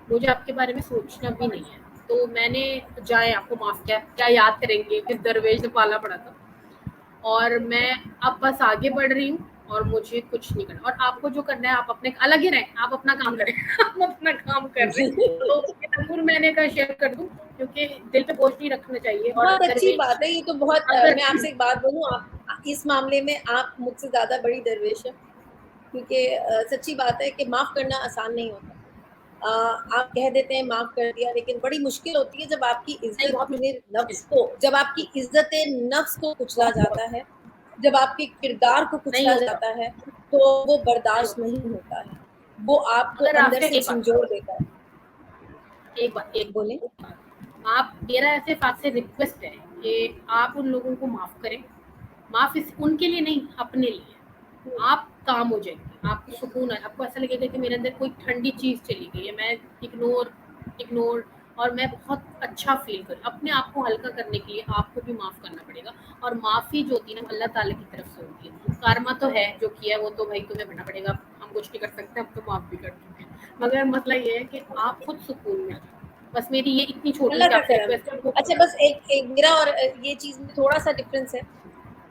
मुझे आपके बारे में सोचना भी नहीं है। तो मैंने जाए आपको माफ़ किया, क्या याद करेंगे किस दरवेश से पाला पड़ा था। और मैं अब बस आगे बढ़ रही हूँ, और मुझे कुछ नहीं करना। और आपको जो करना है आप अपने अलग ही रहें, आप अपना काम करें आप अपना काम कर रहे हैं तो जरूर मैंने कहा शेयर कर दूं, क्योंकि दिल पे बोझ नहीं रखना चाहिए। और बहुत अच्छी दरवेश बात है ये तो बहुत अगर मैं आपसे एक बात बोलूं, आप इस मामले में आप मुझसे ज्यादा बड़ी दरवेश है, क्योंकि सच्ची बात है कि माफ करना आसान नहीं होता। आप कह देते हैं माफ कर दिया, लेकिन बड़ी मुश्किल होती है जब आपकी नहीं, बहुत मुश्किल नफ्स को, जब आपकी इज्जत नफ्स को कुचला जाता है, जब आपके किरदार को नहीं कुचला होता, जाता है, तो वो नहीं बर्दाश्त होता। नहीं होता है, वो आपको मगर अंदर राफिया से एक बात, झंझोड़ देता है। एक बोले। आप, मेरा ऐसे आपसे रिक्वेस्ट है कि आप उन लोगों को माफ करें। माफ इस उनके लिए नहीं, अपने लिए। आप काम हो जाएंगे, आपको सुकून है, आपको ऐसा लगेगा कि मेरे अंदर कोई ठंडी चीज चली गई है, मैं इग्नोर इग्नोर और मैं बहुत अच्छा फील कर, अपने आप को हल्का करने के लिए आपको भी माफ करना पड़ेगा। और माफी जो होती है ना, अल्लाह ताला की तरफ से होती है। कर्मा तो है, जो किया है वो तो भाई तुम्हें भरना पड़ेगा, हम कुछ नहीं कर सकते, हम तो माफ भी कर देंगे। मगर मसला ये है कि आप खुद सुकून में रहें। बस मेरी ये इतनी छोटी अल्लाह सी का आपसे करम रिक्वेस्ट है। है, वो अच्छा, बस एक मेरा और ये चीज में थोड़ा सा डिफरेंस है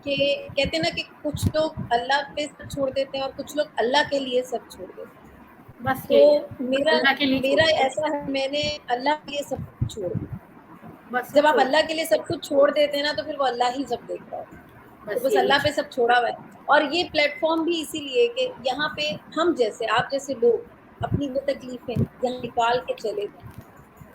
कि कहते हैं ना कि कुछ लोग अल्लाह पे सब छोड़ देते हैं और कुछ लोग अल्लाह के लिए सब छोड़ देते हैं। बस तो यही है, मेरा अल्लाह के लिए छोड़ मेरा दो, ऐसा है, मैंने अल्लाह के लिए सब कुछ छोड़ दिया। बस जब आप छोड़ अल्लाह दो, के लिए सब कुछ छोड़ देते हैं ना, तो फिर वो अल्लाह ही सब देख रहा है। तो बस बस यही अल्लाह पे चीज। सब छोड़ा हुआ है। और ये प्लेटफॉर्म भी इसीलिए कि यहाँ पे हम जैसे, आप जैसे लोग अपनी वो तकलीफें यहाँ निकाल के चले जाएं,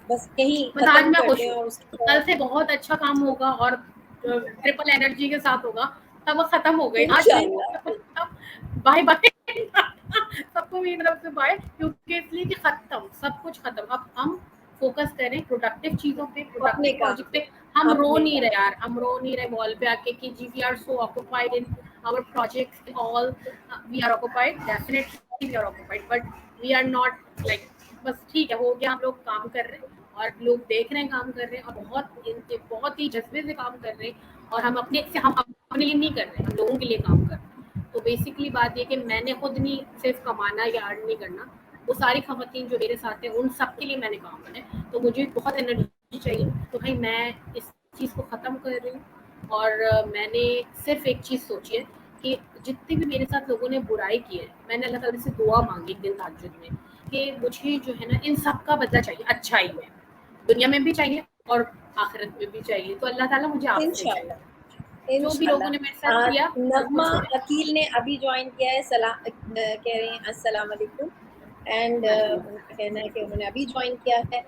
बस यहीं बस आज खत्म मैं कर खुश दें हूँ, और उसके कल बाद से बहुत अच्छा काम होगा और ट्रिपल एनर्जी के साथ होगा। तब वो खत्म हो गई, आज नहीं इंशाल्लाह। होगा, तब बाय बाय सबको मेरी तरफ से बाय, क्योंकि इसलिए कि खत्म, सब कुछ खत्म। अब हम फोकस करें प्रोडक्टिव चीजों पे, अपने प्रोडक्टिव काम प्रोजेक्ट पे, पे। हम रो अपने नहीं काम रहे यार, हम रो नहीं रहे वॉल पे आके कि जी we are so occupied in our projects all, we are occupied, definitely we are occupied, but we are not like, बस ठीक है हो गया, हम लोग काम कर रहे हैं और लोग देख रहे हैं काम कर रहे हैं, और बहुत ही जज्बे से काम कर रहे हैं। और हम अपने लिए नहीं कर रहे हैं, हम लोगों के लिए काम कर रहे हैं। तो बेसिकली बात ये कि मैंने खुद नहीं सिर्फ कमाना या अर्न नहीं करना, वो सारी खवातीन जो मेरे साथ हैं उन सब के लिए मैंने काम करना है। तो मुझे बहुत एनर्जी चाहिए, तो भाई मैं इस चीज़ को ख़त्म कर रही हूँ। और मैंने सिर्फ एक चीज़ सोची है कि जितने भी मेरे साथ लोगों ने बुराई की है, मैंने अल्लाह ताला से दुआ मांगी एक दिन तहज्जुद में कि मुझे जो है ना इन सब का बदला चाहिए, अच्छाई में, दुनिया में भी चाहिए और आखिरत में भी चाहिए। तो अल्लाह ताला मुझे आपसे चाहिए, इंशाल्लाह, जो भी लोगों ने मेरे साथ इंशाल्लाह। किया सब नगमा कुछ हो जाए। अकील ने अभी ज्वाइन किया है, कह रहे हैं अस्सलाम वालेकुम। एंड उनका कहना है कि उन्होंने अभी ज्वाइन किया है।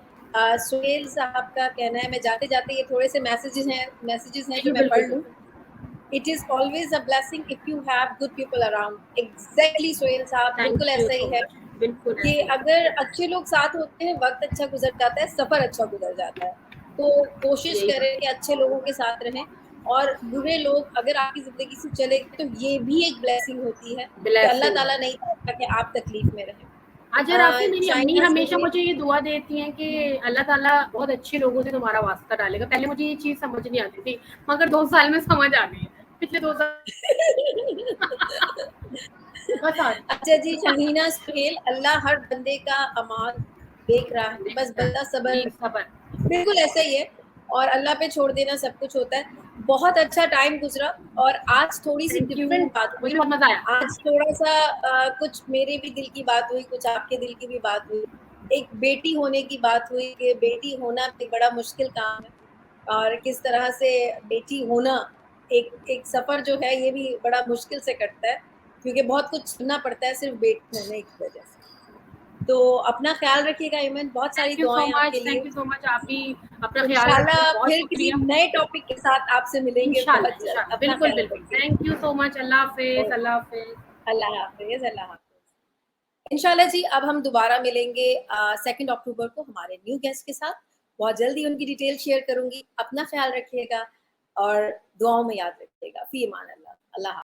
सुहेल साहब का कहना है, मैं जाते जाते ये थोड़े से मैसेजेस हैं जो बिल्कुल मैं बिल्कुल पढ़ लूँ। बिल्कुल it is always a blessing if you have good people around. Exactly Suhail साहब, बिल्कुल थैंक यू ऐसा सो ही है मच, बिल्कुल कि ऐसे ही अगर अच्छे लोग साथ होते हैं, वक्त अच्छा गुजर जाता है, सफर अच्छा गुजर जाता है। तो कोशिश यही करें कि अच्छे लोगों के साथ रहें, और बुरे लोग अगर आपकी जिंदगी से चले गए, तो ये भी एक ब्लेसिंग होती है कि अल्लाह ब्लेसिंग ताला है। नहीं चाहता कि आप तकलीफ में रहें। अच्छा राफी, मेरी अम्मी शाइना हमेशा सुहेल। मुझे ये दुआ देती हैं कि अल्लाह ताला बहुत अच्छे लोगों से तुम्हारा वास्ता डालेगा। पहले मुझे ये चीज़ समझ नहीं आती थी, मगर 2 साल में समझ आ गई है। पिछले 2 साल बस आ अच्छा जी, शाहीना सुहेल, अल्लाह हर बंदे का अमाल देख रहा है, बस देखता बंदा है। सब्र। जी, सबर। बिल्कुल ऐसा ही है, और अल्लाह पे छोड़ देना सब कुछ होता है। बहुत अच्छा टाइम गुजरा, और आज थोड़ी सी थैंक यू, डिफरेंट बात मुझे हुई। बहुत मज़ा आया। आज थोड़ा सा कुछ मेरे भी दिल की बात हुई, कुछ आपके दिल की भी बात हुई। एक बेटी होने की बात हुई कि बेटी होना भी बड़ा मुश्किल काम है, और किस तरह से बेटी होना एक एक सफर जो है, ये भी बड़ा मुश्किल से कटता है, क्योंकि बहुत कुछ सुनना पड़ता है सिर्फ बेटी होने की वजह से। तो अपना ख्याल रखिएगा ईमन, बहुत सारी दुआएं आपके लिए। थैंक यू सो मच, आप भी अपना ख्याल रखें, इंशाल्लाह बहुत फिर किसी शुक्रिया। नए टॉपिक के साथ आपसे मिलेंगे बहुत इंशाल्लाह, जल्द। इंशाल्लाह, अपना बिल्कुल, ख्याल बिल्कुल। रखिए। थैंक यू सो मच, अल्लाह हाफ़िज़, ओके, अल्लाह हाफ़िज़। अल्लाह हाफिज, अल्लाह हाफिज। इंशाल्लाह जी, अब हम दोबारा मिलेंगे 2 अक्टूबर को हमारे न्यू गेस्ट के साथ। बहुत जल्दी उनकी डिटेल शेयर करूंगी। अपना ख्याल रखिएगा और दुआओं में याद रखिएगा। फी अमान अल्लाह। अल्लाह हाफिज।